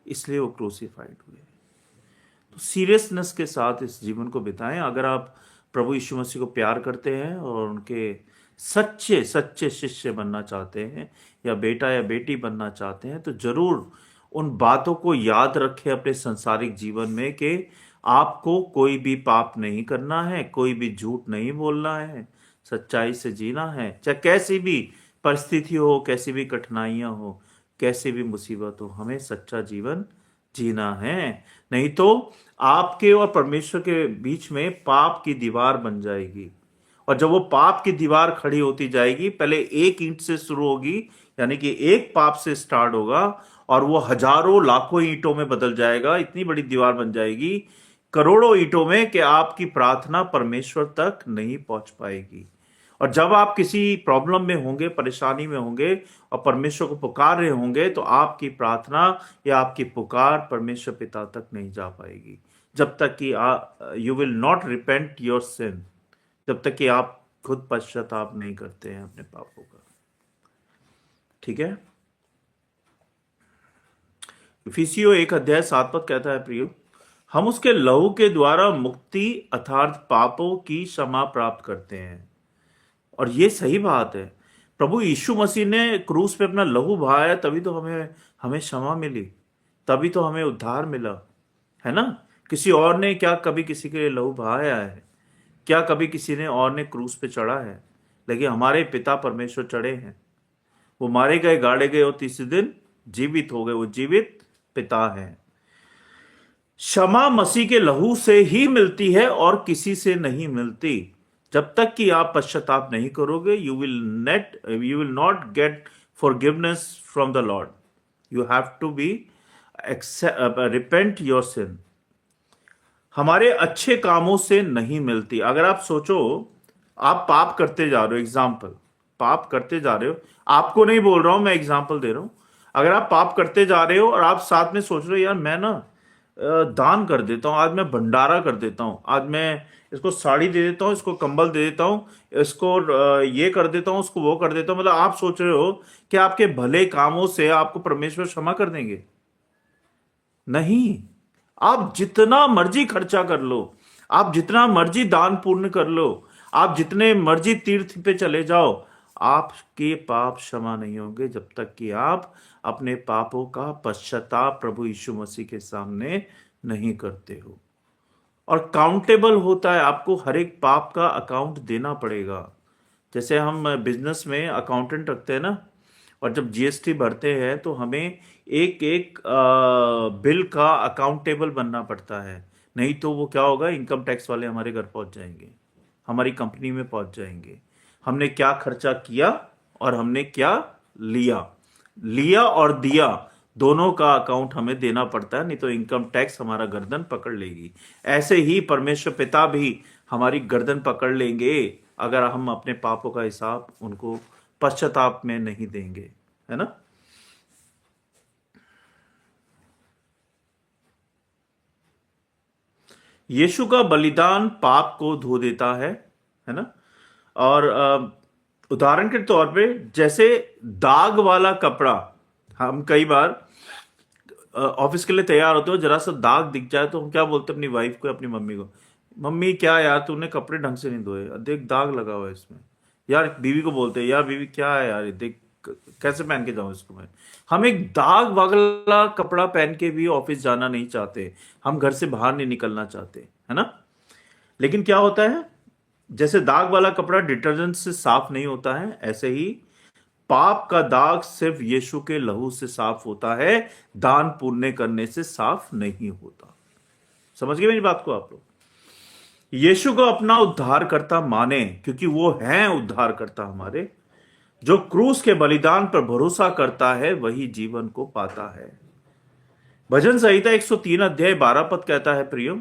इसलिए वो क्रूसीफाइड हुए। तो सीरियसनेस के साथ इस जीवन को बिताएं। अगर आप प्रभु यीशु मसीह को प्यार करते हैं और उनके सच्चे सच्चे शिष्य बनना चाहते हैं, या बेटा या बेटी बनना चाहते हैं, तो जरूर उन बातों को याद रखें अपने संसारिक जीवन में कि आपको कोई भी पाप नहीं करना है, कोई भी झूठ नहीं बोलना है, सच्चाई से जीना है। चाहे कैसी भी परिस्थिति हो, कैसी भी कठिनाइयां हो, कैसी भी मुसीबत हो, हमें सच्चा जीवन जीना है। नहीं तो आपके और परमेश्वर के बीच में पाप की दीवार बन जाएगी। और जब वो पाप की दीवार खड़ी होती जाएगी, पहले एक ईंट से शुरू होगी, यानी कि एक पाप से स्टार्ट होगा, और वो हजारों लाखों ईंटों में बदल जाएगा। इतनी बड़ी दीवार बन जाएगी, करोड़ों ईंटों में, कि आपकी प्रार्थना परमेश्वर तक नहीं पहुंच पाएगी। और जब आप किसी प्रॉब्लम में होंगे, परेशानी में होंगे और परमेश्वर को पुकार रहे होंगे, तो आपकी प्रार्थना या आपकी पुकार परमेश्वर पिता तक नहीं जा पाएगी, जब तक कि you will not repent your sin, जब तक कि आप खुद पश्चाताप नहीं करते हैं अपने पापों का। ठीक है। इफिसियों 1:7 कहता है, प्रियो, हम उसके लहू के द्वारा मुक्ति अर्थात पापों की क्षमा प्राप्त करते हैं। और ये सही बात है। प्रभु यीशु मसीह ने क्रूस पे अपना लहू बहाया, तभी तो हमें हमें क्षमा मिली, तभी तो हमें उद्धार मिला, है ना। किसी और ने क्या कभी किसी के लिए लहू बहाया है? क्या कभी किसी ने और ने क्रूस पे चढ़ा है? लेकिन हमारे पिता परमेश्वर चढ़े हैं। वो मारे गए, गाड़े गए और तीसरे दिन जीवित हो गए। वो जीवित पिता है। क्षमा मसीह के लहू से ही मिलती है और किसी से नहीं मिलती। जब तक कि आप पश्चाताप नहीं करोगे, you will not get forgiveness from the lord. You have to be repent your sin. हमारे अच्छे कामों से नहीं मिलती। अगर आप सोचो, आप पाप करते जा रहे हो, एग्जाम्पल, पाप करते जा रहे हो, आपको नहीं बोल रहा हूं, मैं एग्जाम्पल दे रहा हूं। अगर आप पाप करते जा रहे हो और आप साथ में सोच रहे हो, यार मैं ना दान कर देता हूं, आज मैं भंडारा कर देता हूं, आज मैं इसको साड़ी दे देता हूं, इसको कंबल दे देता हूं, इसको ये कर देता हूं, उसको वो कर देता हूं, मतलब आप सोच रहे हो कि आपके भले कामों से आपको परमेश्वर क्षमा कर देंगे? नहीं। आप जितना मर्जी खर्चा कर लो, आप जितना मर्जी दान पुण्य कर लो, आप जितने मर्जी तीर्थ पे चले जाओ, आपके पाप क्षमा नहीं होंगे जब तक कि आप अपने पापों का पश्चाताप प्रभु यीशु मसीह के सामने नहीं करते हो। और काउंटेबल होता है, आपको हर एक पाप का अकाउंट देना पड़ेगा। जैसे हम बिजनेस में अकाउंटेंट रखते हैं ना, और जब जीएसटी भरते हैं तो हमें एक एक बिल का अकाउंटेबल बनना पड़ता है। नहीं तो वो क्या होगा, इनकम टैक्स वाले हमारे घर पहुंच जाएंगे, हमारी कंपनी में पहुंच जाएंगे। हमने क्या खर्चा किया और हमने क्या लिया, लिया और दिया, दोनों का अकाउंट हमें देना पड़ता है, नहीं तो इनकम टैक्स हमारा गर्दन पकड़ लेगी। ऐसे ही परमेश्वर पिता भी हमारी गर्दन पकड़ लेंगे अगर हम अपने पापों का हिसाब उनको पश्चाताप में नहीं देंगे, है ना। यीशु का बलिदान पाप को धो देता है ना। और उदाहरण के तौर पे जैसे दाग वाला कपड़ा, हम कई बार ऑफिस के लिए तैयार होते हो, जरा सा दाग दिख जाए तो हम क्या बोलते हैं अपनी वाइफ को, अपनी मम्मी को, मम्मी क्या यार तूने कपड़े ढंग से नहीं धोए, देख दाग लगा हुआ है इसमें। यार बीवी को बोलते हैं, यार बीवी क्या है यार, देख कैसे पहन के जाऊं इसको मैं। हम एक दाग वाला कपड़ा पहन के भी ऑफिस जाना नहीं चाहते, हम घर से बाहर नहीं निकलना चाहते, है ना। लेकिन क्या होता है, जैसे दाग वाला कपड़ा डिटर्जेंट से साफ नहीं होता है, ऐसे ही पाप का दाग सिर्फ यीशु के लहू से साफ होता है, दान पुण्य करने से साफ नहीं होता। समझ गए मेरी बात को आप लोग। यीशु को अपना उद्धारकर्ता माने, क्योंकि वो हैं उद्धारकर्ता हमारे। जो क्रूस के बलिदान पर भरोसा करता है वही जीवन को पाता है। भजन संहिता 103 अध्याय 12 पद कहता है, प्रियो,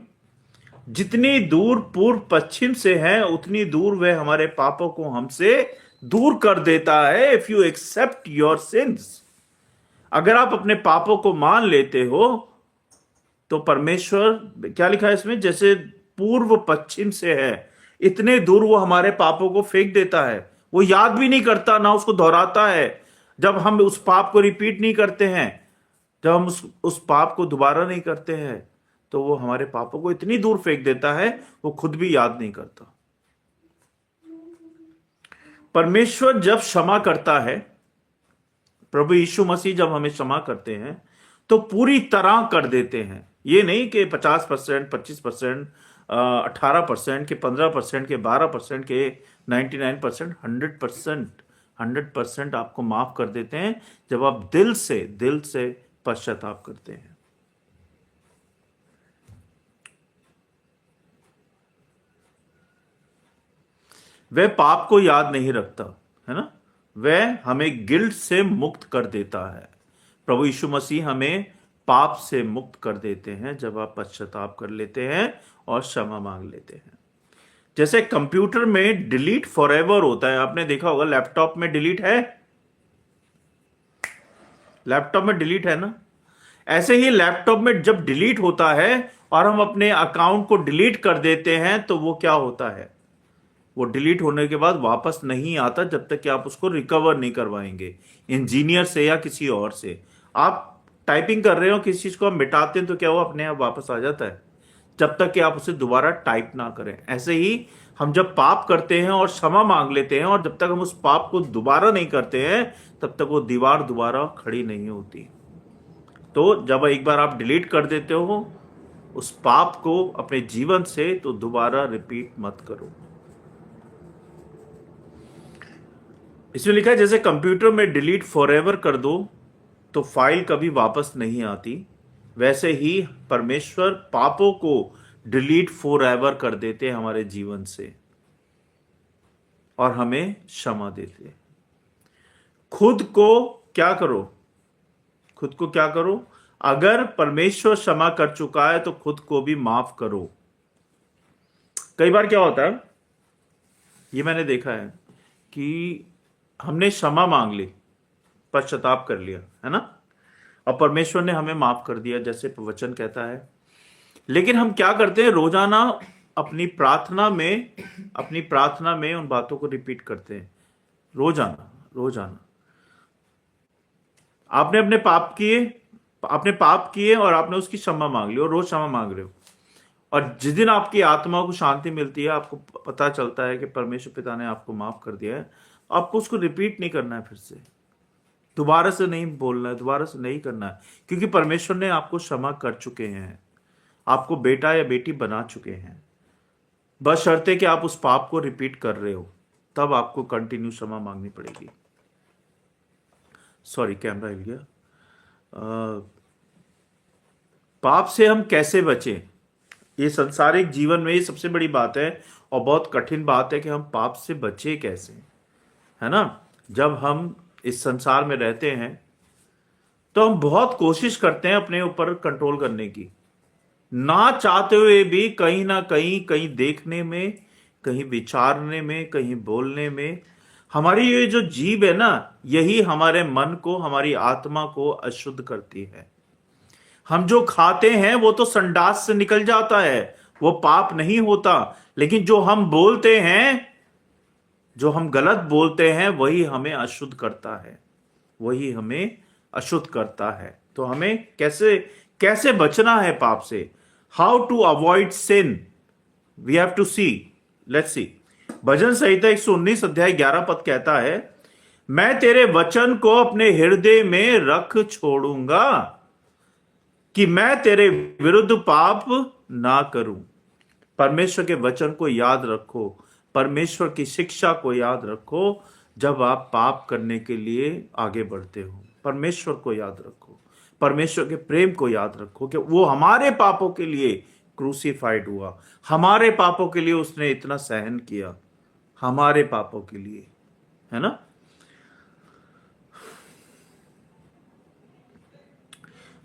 जितनी दूर पूर्व पश्चिम से है उतनी दूर वह हमारे पापों को हमसे दूर कर देता है। If you accept your sins, अगर आप अपने पापों को मान लेते हो तो परमेश्वर, क्या लिखा है इसमें, जैसे पूर्व पश्चिम से है इतने दूर वो हमारे पापों को फेंक देता है। वो याद भी नहीं करता, ना उसको दोहराता है। जब हम उस पाप को रिपीट नहीं करते हैं, जब हम उस पाप को दोबारा नहीं करते हैं, तो वो हमारे पापों को इतनी दूर फेंक देता है वो खुद भी याद नहीं करता। परमेश्वर जब क्षमा करता है, प्रभु यीशु मसीह जब हमें क्षमा करते हैं तो पूरी तरह कर देते हैं। ये नहीं कि 50%, 25%, 18% के, 15% के, 12% के, 99%, 100%, 100% आपको माफ कर देते हैं जब आप दिल से पश्चाताप करते हैं। वह पाप को याद नहीं रखता, है ना। वह हमें गिल्ट से मुक्त कर देता है। प्रभु यीशु मसीह हमें पाप से मुक्त कर देते हैं जब आप पश्चाताप कर लेते हैं और क्षमा मांग लेते हैं। जैसे कंप्यूटर में डिलीट फॉरएवर होता है, आपने देखा होगा, लैपटॉप में डिलीट है, लैपटॉप में डिलीट है ना। ऐसे ही लैपटॉप में जब डिलीट होता है और हम अपने अकाउंट को डिलीट कर देते हैं तो वो क्या होता है, वो डिलीट होने के बाद वापस नहीं आता जब तक कि आप उसको रिकवर नहीं करवाएंगे इंजीनियर से या किसी और से। आप टाइपिंग कर रहे हो, किसी चीज को आप मिटाते हैं तो क्या वो अपने आप वापस आ जाता है, जब तक कि आप उसे दोबारा टाइप ना करें। ऐसे ही हम जब पाप करते हैं और क्षमा मांग लेते हैं और जब तक हम उस पाप को दोबारा नहीं करते हैं तब तक वो दीवार दोबारा खड़ी नहीं होती। तो जब एक बार आप डिलीट कर देते हो उस पाप को अपने जीवन से, तो दोबारा रिपीट मत करो। इसमें लिखा है जैसे कंप्यूटर में डिलीट फॉरएवर कर दो तो फाइल कभी वापस नहीं आती, वैसे ही परमेश्वर पापों को डिलीट फॉरएवर कर देते हैं हमारे जीवन से और हमें क्षमा देते। खुद को क्या करो, खुद को क्या करो, अगर परमेश्वर क्षमा कर चुका है तो खुद को भी माफ करो। कई बार क्या होता है, ये मैंने देखा है कि हमने क्षमा मांग ली, पश्चाताप कर लिया, है ना, और परमेश्वर ने हमें माफ कर दिया जैसे वचन कहता है। लेकिन हम क्या करते हैं, रोजाना अपनी प्रार्थना में उन बातों को रिपीट करते हैं, रोजाना रोजाना। आपने अपने पाप किए और आपने उसकी क्षमा मांग ली और रोज क्षमा मांग रहे हो, और जिस दिन आपकी आत्मा को शांति मिलती है, आपको पता चलता है कि परमेश्वर पिता ने आपको माफ कर दिया है, आपको उसको रिपीट नहीं करना है, फिर से दोबारा से नहीं बोलना है, दोबारा से नहीं करना है, क्योंकि परमेश्वर ने आपको क्षमा कर चुके हैं, आपको बेटा या बेटी बना चुके हैं। बशर्ते कि आप उस पाप को रिपीट कर रहे हो, तब आपको कंटिन्यू क्षमा मांगनी पड़ेगी। सॉरी, कैमरा हिल गया। अ, पाप से हम कैसे बचें? ये संसारिक जीवन में ये सबसे बड़ी बात है और बहुत कठिन बात है कि हम पाप से बचे कैसे, है ना। जब हम इस संसार में रहते हैं तो हम बहुत कोशिश करते हैं अपने ऊपर कंट्रोल करने की, ना चाहते हुए भी कहीं ना कहीं, कहीं देखने में, कहीं विचारने में, कहीं बोलने में। हमारी ये जो जीभ है ना, यही हमारे मन को, हमारी आत्मा को अशुद्ध करती है। हम जो खाते हैं वो तो संडास से निकल जाता है, वो पाप नहीं होता। लेकिन जो हम बोलते हैं, जो हम गलत बोलते हैं, वही हमें अशुद्ध करता है, वही हमें अशुद्ध करता है। तो हमें कैसे कैसे बचना है पाप से? How to avoid sin, we have to see, let's see. भजन संहिता 119 अध्याय 11 पद कहता है, मैं तेरे वचन को अपने हृदय में रख छोड़ूंगा कि मैं तेरे विरुद्ध पाप ना करूं। परमेश्वर के वचन को याद रखो, परमेश्वर की शिक्षा को याद रखो जब आप पाप करने के लिए आगे बढ़ते हो। परमेश्वर को याद रखो, परमेश्वर के प्रेम को याद रखो कि वो हमारे पापों के लिए क्रूसीफाइड हुआ, हमारे पापों के लिए उसने इतना सहन किया, हमारे पापों के लिए, है ना।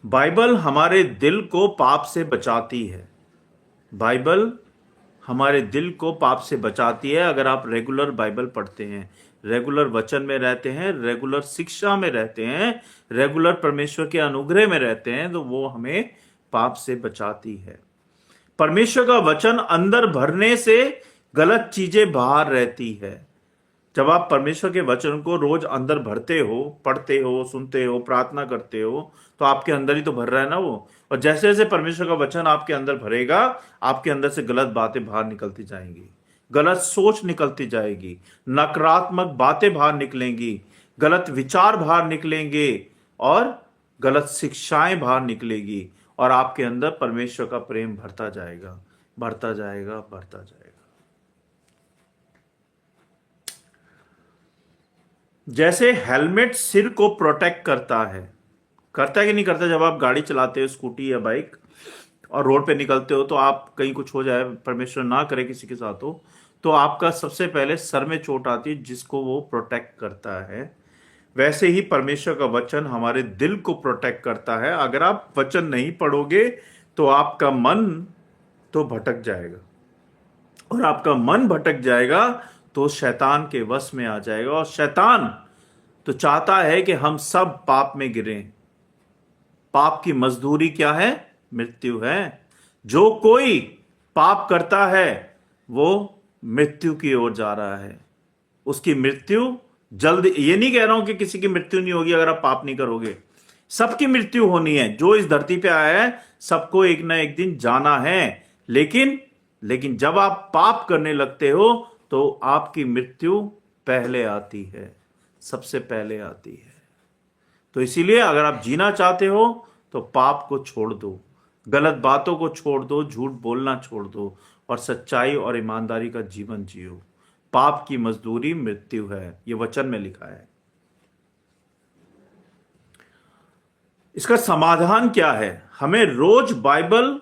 बाइबल हमारे दिल को पाप से बचाती है। बाइबल हमारे दिल को पाप से बचाती है। अगर आप रेगुलर बाइबल पढ़ते हैं, रेगुलर वचन में रहते हैं, रेगुलर शिक्षा में रहते हैं, रेगुलर परमेश्वर के अनुग्रह में रहते हैं, तो वो हमें पाप से बचाती है। परमेश्वर का वचन अंदर भरने से गलत चीजें बाहर रहती है। जब आप परमेश्वर के वचन को रोज अंदर भरते हो, पढ़ते हो, सुनते हो, प्रार्थना करते हो, तो आपके अंदर ही तो भर रहा है ना वो। और जैसे जैसे परमेश्वर का वचन आपके अंदर भरेगा, आपके अंदर से गलत बातें बाहर निकलती जाएंगी, गलत सोच निकलती जाएगी, नकारात्मक बातें बाहर निकलेंगी, गलत विचार बाहर निकलेंगे और गलत शिक्षाएं बाहर निकलेगी, और आपके अंदर परमेश्वर का प्रेम भरता जाएगा, बढ़ता जाएगा, बढ़ता जाएगा। जैसे हेलमेट सिर को प्रोटेक्ट करता है कि नहीं करता? जब आप गाड़ी चलाते हो, स्कूटी या बाइक, और रोड पे निकलते हो, तो आप कहीं कुछ हो जाए, परमेश्वर ना करे किसी के साथ हो, तो आपका सबसे पहले सर में चोट आती है, जिसको वो प्रोटेक्ट करता है। वैसे ही परमेश्वर का वचन हमारे दिल को प्रोटेक्ट करता है। अगर आप वचन नहीं पढ़ोगे तो आपका मन तो भटक जाएगा, और आपका मन भटक जाएगा तो शैतान के वश में आ जाएगा। और शैतान तो चाहता है कि हम सब पाप में गिरें। पाप की मजदूरी क्या है? मृत्यु है। जो कोई पाप करता है वो मृत्यु की ओर जा रहा है। उसकी मृत्यु जल्द, ये नहीं कह रहा हूं कि किसी की मृत्यु नहीं होगी अगर आप पाप नहीं करोगे, सबकी मृत्यु होनी है। जो इस धरती पे आया है सबको एक ना एक दिन जाना है। लेकिन जब आप पाप करने लगते हो तो आपकी मृत्यु पहले आती है, सबसे पहले आती है। तो इसीलिए अगर आप जीना चाहते हो तो पाप को छोड़ दो, गलत बातों को छोड़ दो, झूठ बोलना छोड़ दो, और सच्चाई और ईमानदारी का जीवन जियो। पाप की मजदूरी मृत्यु है, ये वचन में लिखा है। इसका समाधान क्या है? हमें रोज बाइबल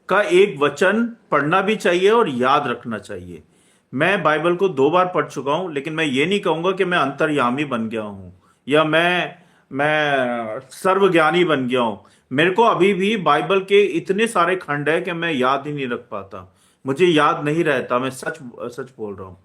का एक वचन पढ़ना भी चाहिए और याद रखना चाहिए। मैं बाइबल को 2 बार पढ़ चुका हूं, लेकिन मैं ये नहीं कहूंगा कि मैं अंतर्यामी बन गया हूं या मैं सर्वज्ञानी बन गया हूं। मेरे को अभी भी बाइबल के इतने सारे खंड है कि मैं याद ही नहीं रख पाता, मुझे याद नहीं रहता। मैं सच सच बोल रहा हूं,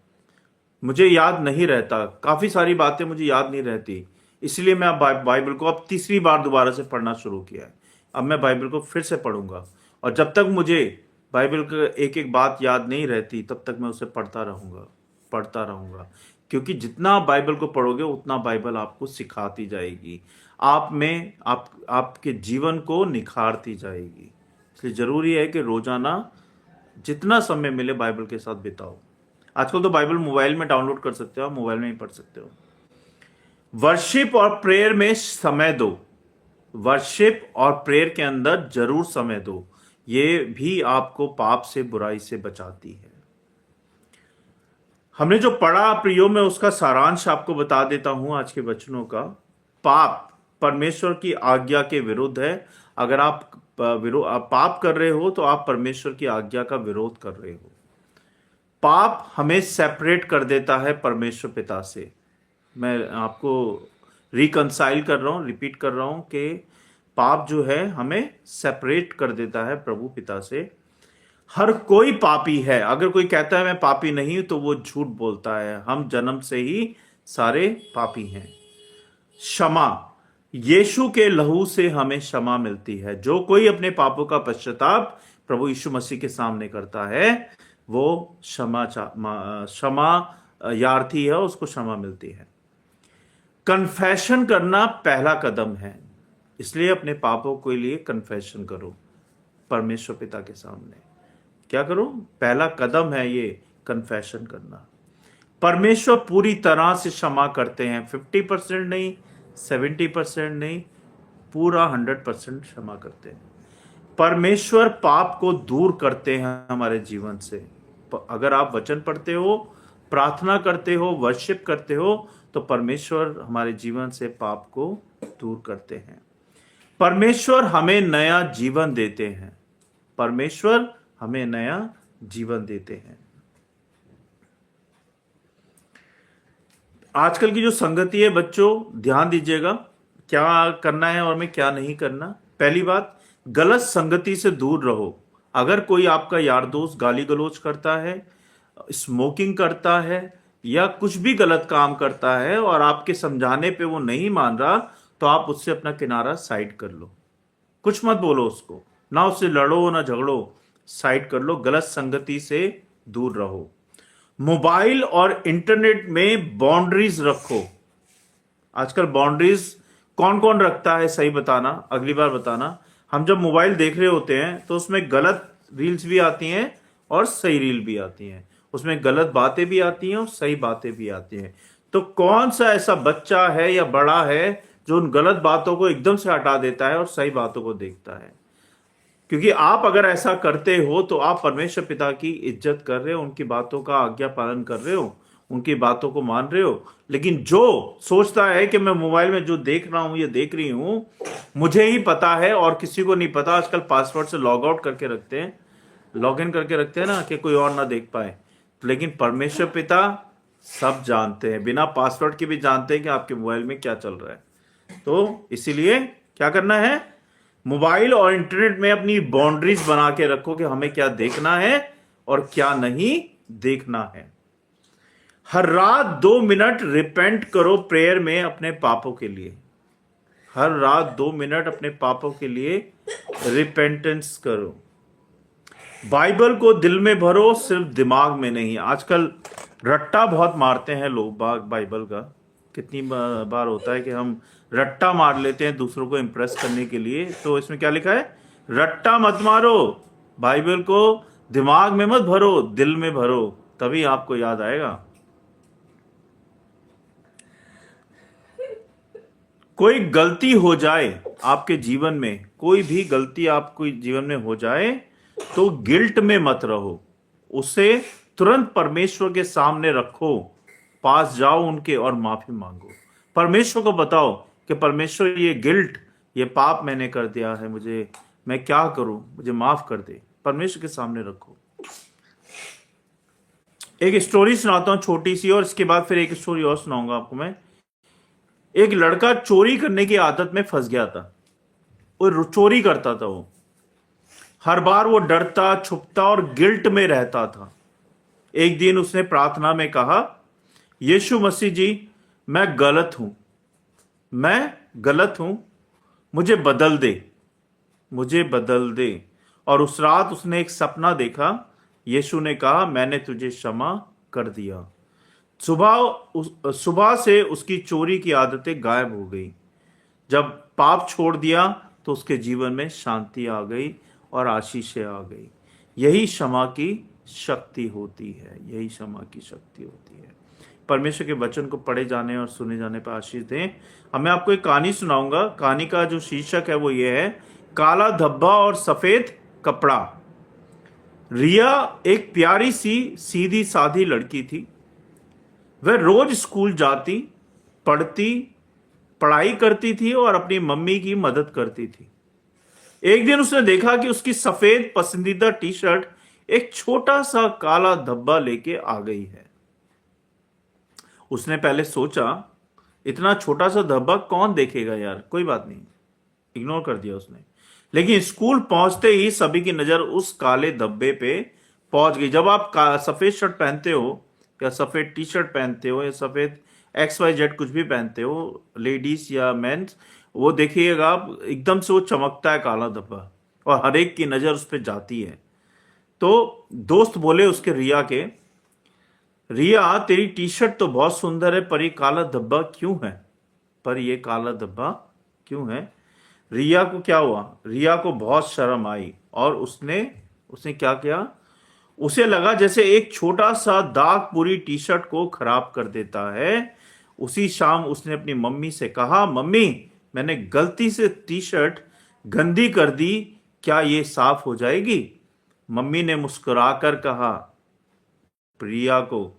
मुझे याद नहीं रहता, काफी सारी बातें मुझे याद नहीं रहती। इसलिए मैं अब बाइबल को अब तीसरी बार दोबारा से पढ़ना शुरू किया है। अब मैं बाइबल को फिर से पढ़ूंगा, और जब तक मुझे बाइबल का एक एक बात याद नहीं रहती तब तक मैं उसे पढ़ता रहूंगा। क्योंकि जितना आप बाइबल को पढ़ोगे उतना बाइबल आपको सिखाती जाएगी, आप में आपके जीवन को निखारती जाएगी। इसलिए जरूरी है कि रोजाना जितना समय मिले बाइबल के साथ बिताओ। आजकल तो बाइबल मोबाइल में डाउनलोड कर सकते हो, आप मोबाइल में ही पढ़ सकते हो। वर्शिप और प्रेयर में समय दो, वर्शिप और प्रेयर के अंदर जरूर समय दो, ये भी आपको पाप से, बुराई से बचाती है। हमने जो पढ़ा प्रियो, में उसका सारांश आपको बता देता हूं आज के वचनों का। पाप परमेश्वर की आज्ञा के विरुद्ध है। अगर आप पाप कर रहे हो तो आप परमेश्वर की आज्ञा का विरोध कर रहे हो। पाप हमें सेपरेट कर देता है परमेश्वर पिता से। मैं आपको रिकंसाइल कर रहा हूं, रिपीट कर रहा हूं कि पाप जो है हमें सेपरेट कर देता है प्रभु पिता से। हर कोई पापी है। अगर कोई कहता है मैं पापी नहीं तो वो झूठ बोलता है। हम जन्म से ही सारे पापी हैं। क्षमा, यीशु के लहू से हमें क्षमा मिलती है। जो कोई अपने पापों का पश्चाताप प्रभु यीशु मसीह के सामने करता है वो क्षमा यार्थी है, उसको क्षमा मिलती है। कन्फेशन करना पहला कदम है, इसलिए अपने पापों के लिए कन्फेशन करो परमेश्वर पिता के सामने। क्या करो? पहला कदम है ये कन्फेशन करना। परमेश्वर पूरी तरह से क्षमा करते हैं, 50% नहीं, 70% नहीं, पूरा 100% क्षमा करते हैं। परमेश्वर पाप को दूर करते हैं हमारे जीवन से। अगर आप वचन पढ़ते हो, प्रार्थना करते हो, वर्शिप करते हो तो परमेश्वर हमारे जीवन से पाप को दूर करते हैं। परमेश्वर हमें नया जीवन देते हैं। परमेश्वर हमें नया जीवन देते हैं। आजकल की जो संगति है बच्चों, ध्यान दीजिएगा क्या करना है और मैं क्या नहीं करना। पहली बात, गलत संगति से दूर रहो। अगर कोई आपका यार दोस्त गाली गलौज करता है, स्मोकिंग करता है या कुछ भी गलत काम करता है और आपके समझाने पे वो नहीं मान रहा तो आप उससे अपना किनारा साइड कर लो। कुछ मत बोलो उसको, ना उससे लड़ो ना झगड़ो, साइड कर लो। गलत संगति से दूर रहो। मोबाइल और इंटरनेट में बाउंड्रीज रखो। आजकल बाउंड्रीज कौन कौन रखता है सही बताना, अगली बार बताना। हम जब मोबाइल देख रहे होते हैं तो उसमें गलत रील्स भी आती हैं और सही रील भी आती हैं, उसमें गलत बातें भी आती हैं और सही बातें भी आती हैं। तो कौन सा ऐसा बच्चा है या बड़ा है जो उन गलत बातों को एकदम से हटा देता है और सही बातों को देखता है? क्योंकि आप अगर ऐसा करते हो तो आप परमेश्वर पिता की इज्जत कर रहे हो, उनकी बातों का आज्ञा पालन कर रहे हो, उनकी बातों को मान रहे हो। लेकिन जो सोचता है कि मैं मोबाइल में जो देख रहा हूं या देख रही हूं मुझे ही पता है और किसी को नहीं पता, आजकल पासवर्ड से लॉग आउट करके रखते हैं, लॉग इन करके रखते हैं ना कि कोई और ना देख पाए। लेकिन परमेश्वर पिता सब जानते हैं, बिना पासवर्ड के भी जानते हैं कि आपके मोबाइल में क्या चल रहा है। तो इसीलिए क्या करना है, मोबाइल और इंटरनेट में अपनी बाउंड्रीज बना के रखो कि हमें क्या देखना है और क्या नहीं देखना है। हर रात 2 मिनट रिपेंट करो प्रेयर में अपने पापों के लिए। हर रात 2 मिनट अपने पापों के लिए रिपेंटेंस करो। बाइबल को दिल में भरो, सिर्फ दिमाग में नहीं। आजकल रट्टा बहुत मारते हैं लोग बाइबल का। कितनी बार होता है कि हम रट्टा मार लेते हैं दूसरों को इंप्रेस करने के लिए। तो इसमें क्या लिखा है? रट्टा मत मारो, बाइबल को दिमाग में मत भरो, दिल में भरो, तभी आपको याद आएगा। कोई गलती हो जाए आपके जीवन में, कोई भी गलती आपको जीवन में हो जाए तो गिल्ट में मत रहो, उसे तुरंत परमेश्वर के सामने रखो, पास जाओ उनके और माफी मांगो। परमेश्वर को बताओ कि परमेश्वर ये गिल्ट, ये पाप मैंने कर दिया है, मैं क्या करूं, मुझे माफ कर दे। परमेश्वर के सामने रखो। एक स्टोरी सुनाता हूं छोटी सी, और इसके बाद फिर एक स्टोरी और सुनाऊंगा आपको मैं। एक लड़का चोरी करने की आदत में फंस गया था। वो चोरी करता था, वो हर बार वो डरता, छुपता और गिल्ट में रहता था। एक दिन उसने प्रार्थना में कहा, यीशु मसीह जी, मैं गलत हूं, मुझे बदल दे। और उस रात उसने एक सपना देखा। यीशु ने कहा, मैंने तुझे क्षमा कर दिया। सुबह से उसकी चोरी की आदतें गायब हो गई। जब पाप छोड़ दिया तो उसके जीवन में शांति आ गई और आशीषें आ गई। यही क्षमा की शक्ति होती है, यही क्षमा की शक्ति होती है। परमेश्वर के वचन को पढ़े जाने और सुने जाने पर आशीष दें। अब मैं आपको एक कहानी सुनाऊंगा। कहानी का जो शीर्षक है वो ये है, काला धब्बा और सफेद कपड़ा। रिया एक प्यारी सी सीधी साधी लड़की थी। वह रोज स्कूल जाती, पढ़ती, पढ़ाई करती थी और अपनी मम्मी की मदद करती थी। एक दिन उसने देखा कि उसकी सफेद पसंदीदा टी शर्ट एक छोटा सा काला धब्बा लेके आ गई है। उसने पहले सोचा, इतना छोटा सा धब्बा कौन देखेगा यार, कोई बात नहीं, इग्नोर कर दिया उसने। लेकिन स्कूल पहुंचते ही सभी की नजर उस काले धब्बे पे पहुंच गई। जब आप सफेद शर्ट पहनते हो या सफेद टी शर्ट पहनते हो या सफेद XYZ कुछ भी पहनते हो, लेडीज या मेंस, वो देखिएगा आप एकदम से वो चमकता है काला धब्बा, और हर एक की नजर उस पर जाती है। तो दोस्त बोले उसके रिया के, रिया तेरी टी शर्ट तो बहुत सुंदर है, पर ये काला धब्बा क्यों है? पर ये काला धब्बा क्यों है? रिया को क्या हुआ? रिया को बहुत शर्म आई और उसने उसने क्या किया? उसे लगा जैसे एक छोटा सा दाग पूरी टी शर्ट को खराब कर देता है। उसी शाम उसने अपनी मम्मी से कहा, मम्मी मैंने गलती से टी शर्ट गंदी कर दी, क्या ये साफ हो जाएगी? मम्मी ने मुस्कुराकर कहा, प्रिया को,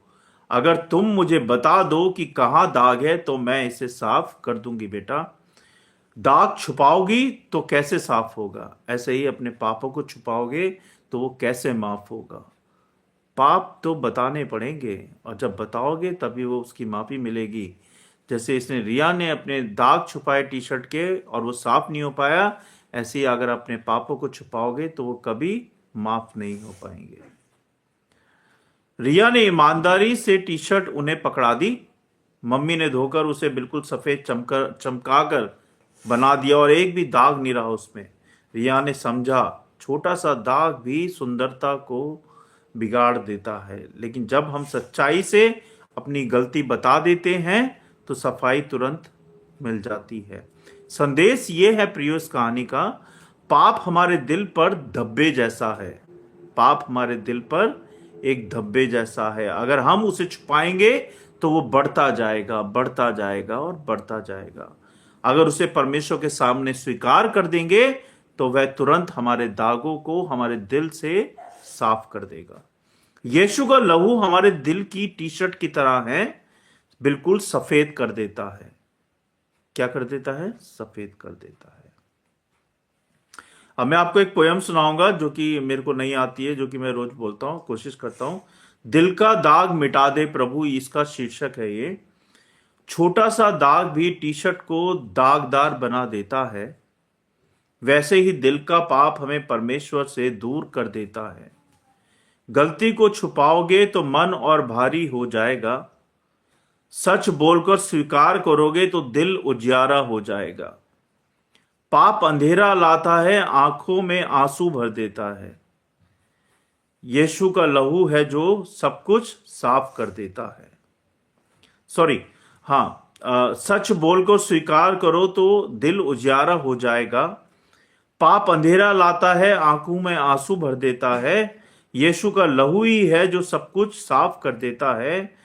अगर तुम मुझे बता दो कि कहाँ दाग है तो मैं इसे साफ कर दूंगी बेटा। दाग छुपाओगी तो कैसे साफ होगा? ऐसे ही अपने पापों को छुपाओगे तो वो कैसे माफ होगा? पाप तो बताने पड़ेंगे, और जब बताओगे तभी वो उसकी माफी मिलेगी। जैसे इसने, रिया ने अपने दाग छुपाए टी शर्ट के और वो साफ नहीं हो पाया, ऐसे ही अगर अपने पापों को छुपाओगे तो वो कभी माफ नहीं हो पाएंगे। रिया ने ईमानदारी से टी शर्ट उन्हें पकड़ा दी। मम्मी ने धोकर उसे बिल्कुल सफेद चमकाकर बना दिया और एक भी दाग नहीं रहा उसमें। रिया ने समझा, छोटा सा दाग भी सुंदरता को बिगाड़ देता है, लेकिन जब हम सच्चाई से अपनी गलती बता देते हैं तो सफाई तुरंत मिल जाती है। संदेश ये है प्रियो इस कहानी का, पाप हमारे दिल पर धब्बे जैसा है। पाप हमारे दिल पर एक धब्बे जैसा है, अगर हम उसे छुपाएंगे तो वो बढ़ता जाएगा, बढ़ता जाएगा और बढ़ता जाएगा। अगर उसे परमेश्वर के सामने स्वीकार कर देंगे तो वह तुरंत हमारे दागों को हमारे दिल से साफ कर देगा। यीशु का लहू हमारे दिल की टी शर्ट की तरह है, बिल्कुल सफेद कर देता है। क्या कर देता है? सफेद कर देता है। अब मैं आपको एक पोयम सुनाऊंगा जो कि मेरे को नहीं आती है, जो कि मैं रोज बोलता हूं, कोशिश करता हूं। दिल का दाग मिटा दे प्रभु, इसका शीर्षक है ये। छोटा सा दाग भी टी शर्ट को दागदार बना देता है, वैसे ही दिल का पाप हमें परमेश्वर से दूर कर देता है। गलती को छुपाओगे तो मन और भारी हो जाएगा, सच बोलकर स्वीकार करोगे तो दिल उजियारा हो जाएगा। पाप अंधेरा लाता है, आंखों में आंसू भर देता है। यीशु का लहू है जो सब कुछ साफ कर देता है। सॉरी, हाँ, सच बोलकर स्वीकार करो तो दिल उजियारा हो जाएगा। पाप अंधेरा लाता है, आंखों में आंसू भर देता है। यीशु का लहू ही है जो सब कुछ साफ कर देता है।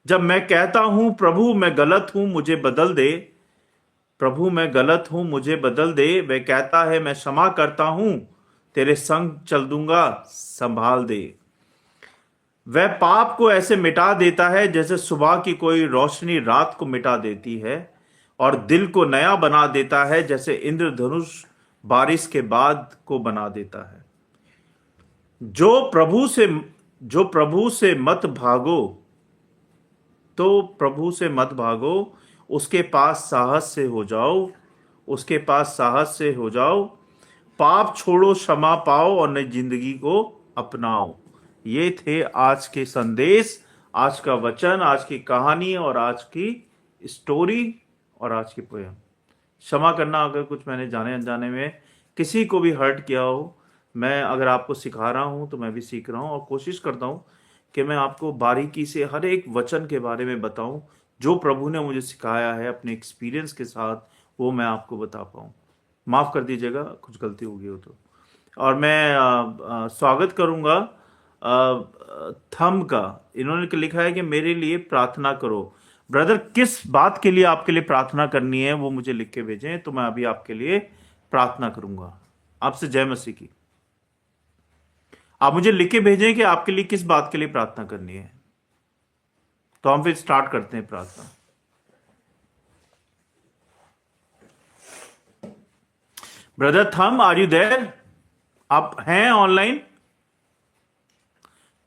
जब मैं कहता हूं प्रभु मैं गलत हूं मुझे बदल दे, प्रभु मैं गलत हूं मुझे बदल दे, वह कहता है मैं क्षमा करता हूं, तेरे संग चल दूंगा, संभाल दे। वह पाप को ऐसे मिटा देता है जैसे सुबह की कोई रोशनी रात को मिटा देती है, और दिल को नया बना देता है जैसे इंद्रधनुष बारिश के बाद को बना देता है। जो प्रभु से मत भागो, तो प्रभु से मत भागो, उसके पास साहस से हो जाओ, उसके पास साहस से हो जाओ। पाप छोड़ो, क्षमा पाओ और नई जिंदगी को अपनाओ। ये थे आज के संदेश, आज का वचन, आज की कहानी और आज की स्टोरी और आज की पोयम। क्षमा करना अगर कुछ मैंने जाने अनजाने में किसी को भी हर्ट किया हो। मैं अगर आपको सिखा रहा हूं तो मैं भी सीख रहा हूं और कोशिश करता हूं कि मैं आपको बारीकी से हर एक वचन के बारे में बताऊं, जो प्रभु ने मुझे सिखाया है अपने एक्सपीरियंस के साथ, वो मैं आपको बता पाऊं। माफ़ कर दीजिएगा कुछ गलती हो गई हो तो। और मैं स्वागत करूंगा थम का। इन्होंने लिखा है कि मेरे लिए प्रार्थना करो। ब्रदर, किस बात के लिए आपके लिए प्रार्थना करनी है वो मुझे लिख के भेजें, तो मैं अभी आपके लिए प्रार्थना करूंगा। आपसे जय मसीह की। आप मुझे लिख के भेजें कि आपके लिए किस बात के लिए प्रार्थना करनी है, तो हम फिर स्टार्ट करते हैं प्रार्थना। ब्रदर थम, आर यू देयर? आप हैं ऑनलाइन?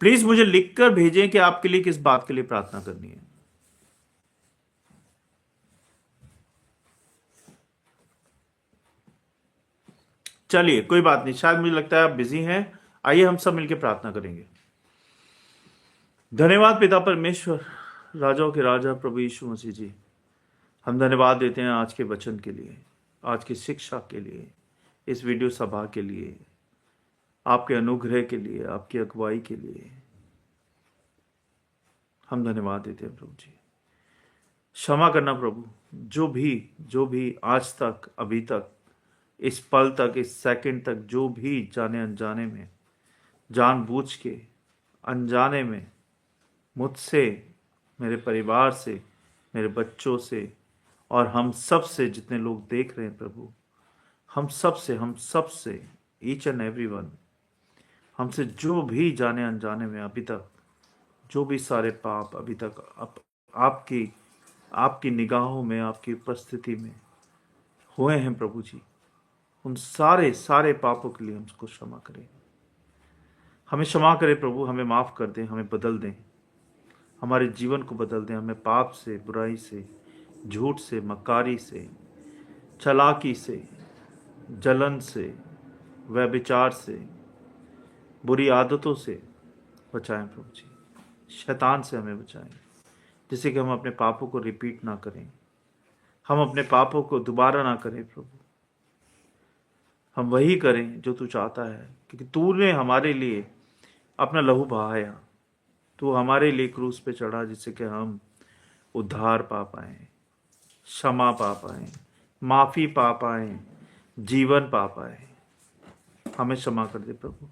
प्लीज मुझे लिखकर भेजें कि आपके लिए किस बात के लिए प्रार्थना करनी है। चलिए, कोई बात नहीं, शायद मुझे लगता है आप बिजी हैं। आइए हम सब मिलकर प्रार्थना करेंगे। धन्यवाद पिता परमेश्वर, राजाओं के राजा प्रभु यीशु मसीह जी। हम धन्यवाद देते हैं आज के वचन के लिए, आज की शिक्षा के लिए, इस वीडियो सभा के लिए, आपके अनुग्रह के लिए, आपकी अगुवाई के लिए हम धन्यवाद देते हैं प्रभु जी। क्षमा करना प्रभु, जो भी आज तक, अभी तक, इस पल तक, इस सेकंड तक, जो भी जाने अनजाने में, जानबूझ के, अनजाने में मुझसे, मेरे परिवार से, मेरे बच्चों से और हम सब से, जितने लोग देख रहे हैं प्रभु, हम सब से ईच एंड एवरी वन, हमसे जो भी जाने अनजाने में अभी तक जो भी सारे पाप अभी तक आपकी आपकी निगाहों में, आपकी उपस्थिति में हुए हैं प्रभु जी, उन सारे पापों के लिए हमको क्षमा करें। हमें क्षमा करें प्रभु, हमें माफ कर दें, हमें बदल दें, हमारे जीवन को बदल दें। हमें पाप से, बुराई से, झूठ से, मक्कारी से, चालाकी से, जलन से, व्यभिचार से, बुरी आदतों से बचाएं प्रभु जी। शैतान से हमें बचाएं, जिससे कि हम अपने पापों को रिपीट ना करें, हम अपने पापों को दोबारा ना करें प्रभु। हम वही करें जो तू चाहता है, क्योंकि तूने हमारे लिए अपना लहू बहाया, तू हमारे लिए क्रूस पे चढ़ा, जिससे कि हम उद्धार पा पाए, क्षमा पा पाए, माफी पा पाए, जीवन पा पाए। हमें क्षमा कर दे प्रभु,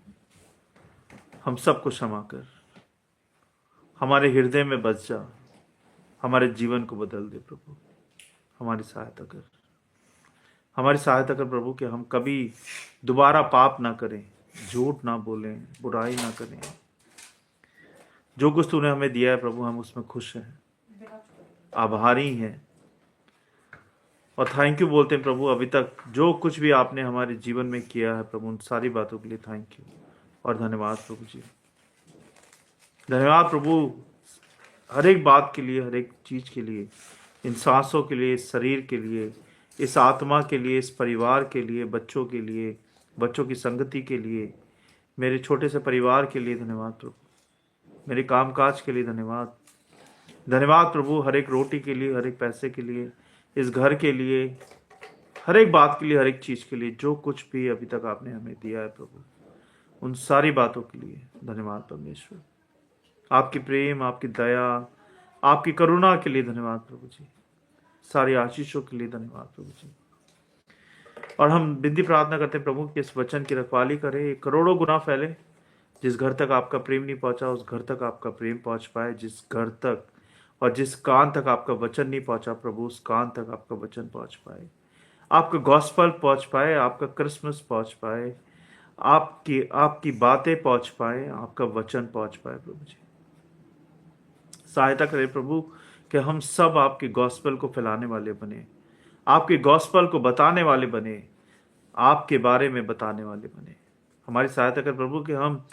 हम सबको क्षमा कर, हमारे हृदय में बस जा, हमारे जीवन को बदल दे प्रभु। हमारी सहायता कर, हमारी सहायता कर प्रभु, कि हम कभी दोबारा पाप ना करें, झूठ ना बोलें, बुराई ना करें। जो कुछ तूने हमें दिया है प्रभु, हम उसमें खुश हैं, आभारी हैं और थैंक यू बोलते हैं प्रभु। अभी तक जो कुछ भी आपने हमारे जीवन में किया है प्रभु, उन सारी बातों के लिए थैंक यू और धन्यवाद प्रभु जी। धन्यवाद प्रभु, हर एक बात के लिए, हर एक चीज के लिए, इन सांसों के लिए, इस शरीर के लिए, इस आत्मा के लिए, इस परिवार के लिए, बच्चों के लिए, बच्चों की संगति के लिए, मेरे छोटे से परिवार के लिए धन्यवाद प्रभु, मेरे कामकाज के लिए धन्यवाद। धन्यवाद प्रभु, हर एक रोटी के लिए, हर एक पैसे के लिए, इस घर के लिए, हर एक बात के लिए, हर एक चीज के लिए, जो कुछ भी अभी तक आपने हमें दिया है प्रभु, उन सारी बातों के लिए धन्यवाद परमेश्वर। आपकी प्रेम, आपकी दया, आपकी करुणा के लिए धन्यवाद प्रभु जी। सारी आशीषों के लिए धन्यवाद प्रभु जी। और हम विनती प्रार्थना करते हैं प्रभु कि इस वचन की रखवाली करें, करोड़ों गुना फैले। जिस घर तक आपका प्रेम नहीं पहुंचा, उस घर तक आपका प्रेम पहुंच पाए। जिस घर तक और जिस कान तक आपका वचन नहीं पहुंचा प्रभु, उस कान तक आपका वचन पहुंच पाए, आपका गॉस्पल पहुंच पाए, आपका क्रिसमस पहुंच पाए, आपकी आपकी बातें पहुंच पाए, आपका वचन पहुंच पाए प्रभु जी। सहायता करें प्रभु कि हम सब आपके गॉस्पल को फैलाने वाले बने, आपके गॉस्पल को बताने वाले बने, आपके बारे में बताने वाले बने। हमारी सहायता कर प्रभु कि हम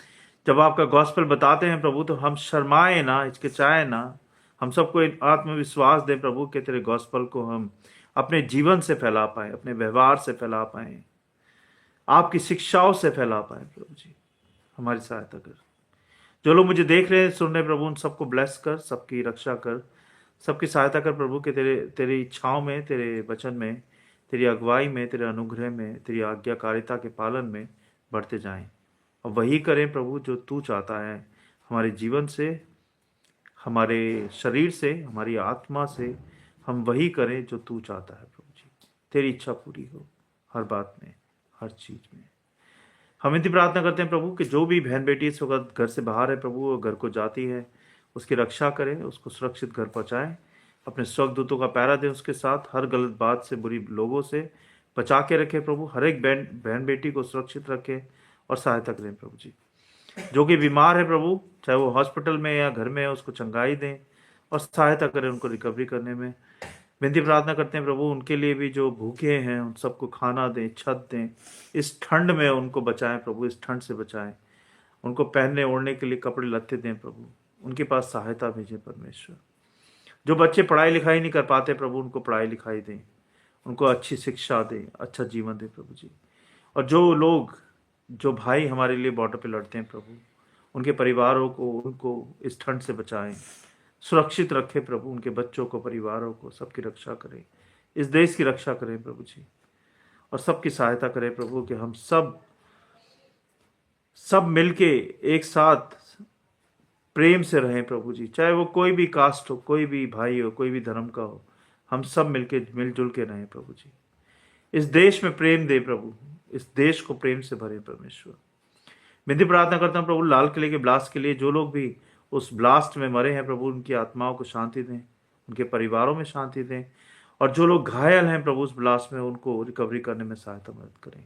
जब आपका गॉस्पल बताते हैं प्रभु, तो हम शर्माए ना, हिचकिचाए ना, हम सबको आत्मविश्वास दे प्रभु कि तेरे गॉस्पल को हम अपने जीवन से फैला पाए, अपने व्यवहार से फैला पाए, आपकी शिक्षाओं से फैला पाए प्रभु जी। हमारी सहायता कर। जो लोग मुझे देख रहे हैं, सुन रहे प्रभु, उन सबको ब्लेस कर, सबकी रक्षा कर, सबकी सहायता कर प्रभु कि तेरी इच्छाओं में, तेरे वचन में, तेरी अगुवाई में, तेरे अनुग्रह में, तेरी आज्ञाकारिता के पालन में बढ़ते जाएं। और वही करें प्रभु जो तू चाहता है हमारे जीवन से, हमारे शरीर से, हमारी आत्मा से। हम वही करें जो तू चाहता है प्रभु जी। तेरी इच्छा पूरी हो हर बात में, हर चीज में। हम इतनी प्रार्थना करते हैं प्रभु कि जो भी बहन बेटी इस वक्त घर से बाहर है प्रभु, वो घर को जाती है, उसकी रक्षा करें, उसको सुरक्षित घर पहुंचाएं। अपने स्वर्गदूतों का पहरा दें उसके साथ, हर गलत बात से, बुरी लोगों से बचा के रखें प्रभु। हर एक बहन बेटी को सुरक्षित रखें और सहायता करें प्रभु जी। जो कि बीमार है प्रभु, चाहे वो हॉस्पिटल में या घर में है, उसको चंगाई दें और सहायता करें उनको रिकवरी करने में। विनती प्रार्थना करते हैं प्रभु उनके लिए भी जो भूखे हैं, उन सबको खाना दें, छत दें। इस ठंड में उनको बचाएं प्रभु, इस ठंड से बचाएं। उनको पहनने ओढ़ने के लिए कपड़े लत्ते दें प्रभु, उनके पास सहायता भेजें परमेश्वर। जो बच्चे पढ़ाई लिखाई नहीं कर पाते प्रभु, उनको पढ़ाई लिखाई दें, उनको अच्छी शिक्षा दें, अच्छा जीवन दें प्रभु जी। और जो भाई हमारे लिए बॉर्डर पे लड़ते हैं प्रभु, उनके परिवारों को, उनको इस ठंड से बचाएं, सुरक्षित रखें प्रभु। उनके बच्चों को, परिवारों को, सबकी रक्षा करें, इस देश की रक्षा करें प्रभु जी। और सबकी सहायता करें प्रभु कि हम सब मिलके एक साथ प्रेम से रहें प्रभु जी। चाहे वो कोई भी कास्ट हो, कोई भी भाई हो, कोई भी धर्म का हो, हम सब मिलके मिलजुल के रहें प्रभु जी। इस देश में प्रेम दे प्रभु, इस देश को प्रेम से भरे परमेश्वर। विनती प्रार्थना करता हूँ प्रभु लाल किले के ब्लास्ट के लिए, जो लोग भी उस ब्लास्ट में मरे हैं प्रभु, उनकी आत्माओं को शांति दें, उनके परिवारों में शांति दें। और जो लोग घायल हैं प्रभु उस ब्लास्ट में, उनको रिकवरी करने में सहायता मदद करें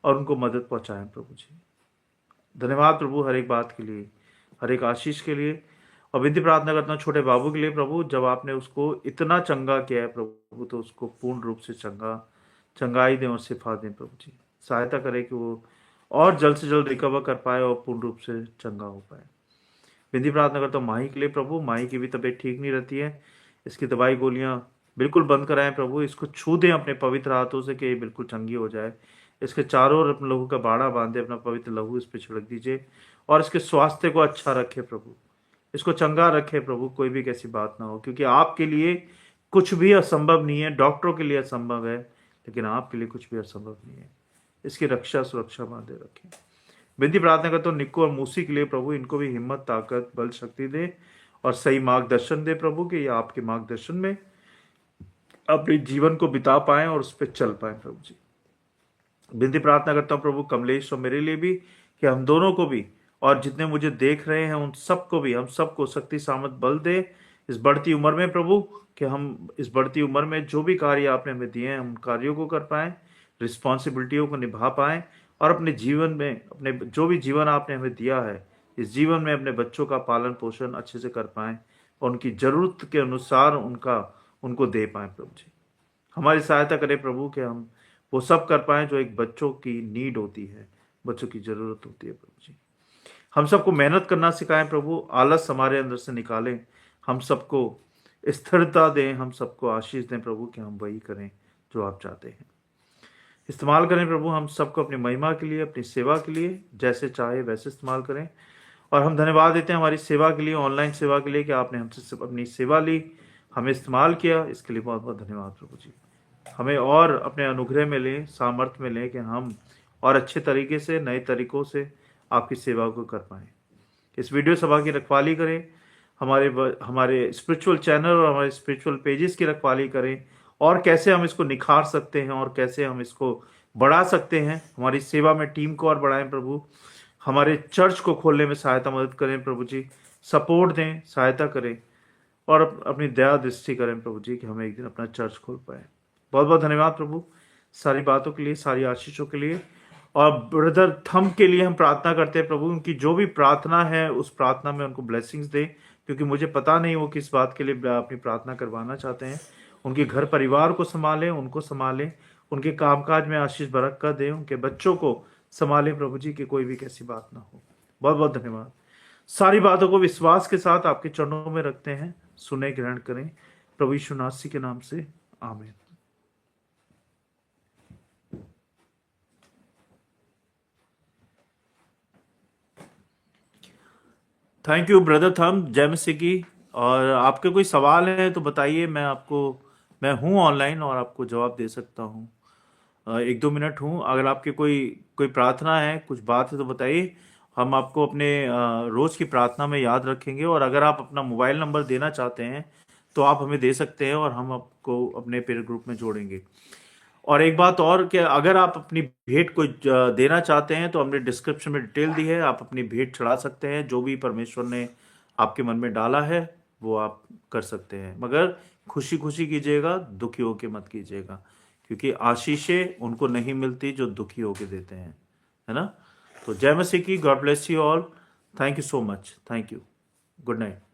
और उनको मदद पहुंचाएं प्रभु जी। धन्यवाद प्रभु हर एक बात के लिए, हर एक आशीष के लिए। और विनती प्रार्थना करता हूँ छोटे बाबू के लिए प्रभु, जब आपने उसको इतना चंगा किया है प्रभु, तो उसको पूर्ण रूप से चंगाई दें और शिफा दें प्रभु जी। सहायता करें कि वो और जल्द से जल्द रिकवर कर पाए और पूर्ण रूप से चंगा हो पाए। विनती प्रार्थना करता हूँ माही के लिए प्रभु, माही की भी तबीयत ठीक नहीं रहती है, इसकी दवाई गोलियां बिल्कुल बंद कराएं प्रभु। इसको छू दें अपने पवित्र हाथों से कि ये बिल्कुल चंगी हो जाए। इसके चारों ओर अपने लहू का बाड़ा बांधे, अपना पवित्र लहू इस पर छिड़क दीजिए और इसके स्वास्थ्य को अच्छा रखे प्रभु, इसको चंगा रखे प्रभु, कोई भी कैसी बात ना हो। क्योंकि आपके लिए कुछ भी असंभव नहीं है, डॉक्टरों के लिए असंभव है, लेकिन आपके लिए कुछ भी असंभव नहीं है। इसकी रक्षा सुरक्षा बांधे रखें। विनती प्रार्थना करता हूँ निक्को और मूसी के लिए प्रभु, इनको भी हिम्मत, ताकत, बल, शक्ति दे और सही मार्गदर्शन दे प्रभु, कि ये आपके मार्गदर्शन में अपने जीवन को बिता पाएं और उस पर चल पाएं प्रभु जी। विनती प्रार्थना करता हूँ प्रभु कमलेश और मेरे लिए भी, कि हम दोनों को भी और जितने मुझे देख रहे हैं उन सबको भी, हम सबको शक्ति सामर्थ बल दे इस बढ़ती उम्र में प्रभु, कि हम इस बढ़ती उम्र में जो भी कार्य आपने हमें दिए हैं उन कार्यों को कर पाएं, रिस्पॉन्सिबिलिटियों को निभा पाएं और अपने जीवन में, अपने जो भी जीवन आपने हमें दिया है, इस जीवन में अपने बच्चों का पालन पोषण अच्छे से कर पाएं और उनकी जरूरत के अनुसार उनको दे पाएं प्रभु जी। हमारी सहायता करें प्रभु कि हम वो सब कर पाएं जो एक बच्चों की नीड होती है, बच्चों की जरूरत होती है प्रभु जी। हम सबको मेहनत करना सिखाएं प्रभु, आलस हमारे अंदर से निकालें, हम सबको स्थिरता दें, हम सबको आशीष दें प्रभु, कि हम वही करें जो आप चाहते हैं। इस्तेमाल करें प्रभु हम सबको अपनी महिमा के लिए, अपनी सेवा के लिए, जैसे चाहे वैसे इस्तेमाल करें। और हम धन्यवाद देते हैं हमारी सेवा के लिए, ऑनलाइन सेवा के लिए, कि आपने हमसे अपनी सेवा ली, हमें इस्तेमाल किया, इसके लिए बहुत बहुत धन्यवाद प्रभु जी। हमें और अपने अनुग्रह में लें, सामर्थ्य में लें, कि हम और अच्छे तरीके से, नए तरीकों से आपकी सेवा को कर पाएँ। इस वीडियो सभा की रखवाली करें, हमारे स्पिरिचुअल चैनल और हमारे स्पिरिचुअल पेजेस की रखवाली करें, और कैसे हम इसको निखार सकते हैं और कैसे हम इसको बढ़ा सकते हैं। हमारी सेवा में टीम को और बढ़ाएं प्रभु, हमारे चर्च को खोलने में सहायता मदद करें प्रभु जी, सपोर्ट दें, सहायता करें और अपनी दया दृष्टि करें प्रभु जी, कि हम एक दिन अपना चर्च खोल पाए। बहुत बहुत धन्यवाद प्रभु सारी बातों के लिए, सारी आशीषों के लिए। और ब्रदर थम के लिए हम प्रार्थना करते हैं प्रभु, उनकी जो भी प्रार्थना है उस प्रार्थना में उनको ब्लेसिंग्स दें, क्योंकि मुझे पता नहीं वो किस बात के लिए अपनी प्रार्थना करवाना चाहते हैं। उनके घर परिवार को संभालें, उनको संभालें, उनके कामकाज में आशीष बरकत दें, उनके बच्चों को संभालें प्रभु जी, कि कोई भी कैसी बात ना हो। बहुत बहुत धन्यवाद। सारी बातों को विश्वास के साथ आपके चरणों में रखते हैं, सुने, ग्रहण करें प्रभु यीशु मसीह के नाम से, आमीन। थैंक यू ब्रदर थम, जय मसीह की। और आपके कोई सवाल है तो बताइए, मैं हूँ ऑनलाइन और आपको जवाब दे सकता हूँ। एक दो मिनट हूँ। अगर आपके कोई प्रार्थना है, कुछ बात है तो बताइए, हम आपको अपने रोज़ की प्रार्थना में याद रखेंगे। और अगर आप अपना मोबाइल नंबर देना चाहते हैं तो आप हमें दे सकते हैं और हम आपको अपने पेयर ग्रुप में जोड़ेंगे। और एक बात और, कि अगर आप अपनी भेंट को देना चाहते हैं तो हमने डिस्क्रिप्शन में डिटेल दी है, आप अपनी भेंट चढ़ा सकते हैं। जो भी परमेश्वर ने आपके मन में डाला है वो आप कर सकते हैं, मगर खुशी खुशी कीजिएगा, दुखी होके मत कीजिएगा, क्योंकि आशीषें उनको नहीं मिलती जो दुखी होके देते हैं, है ना। तो जय मसीह की। God bless you all. Thank you so much. Thank you. Good night.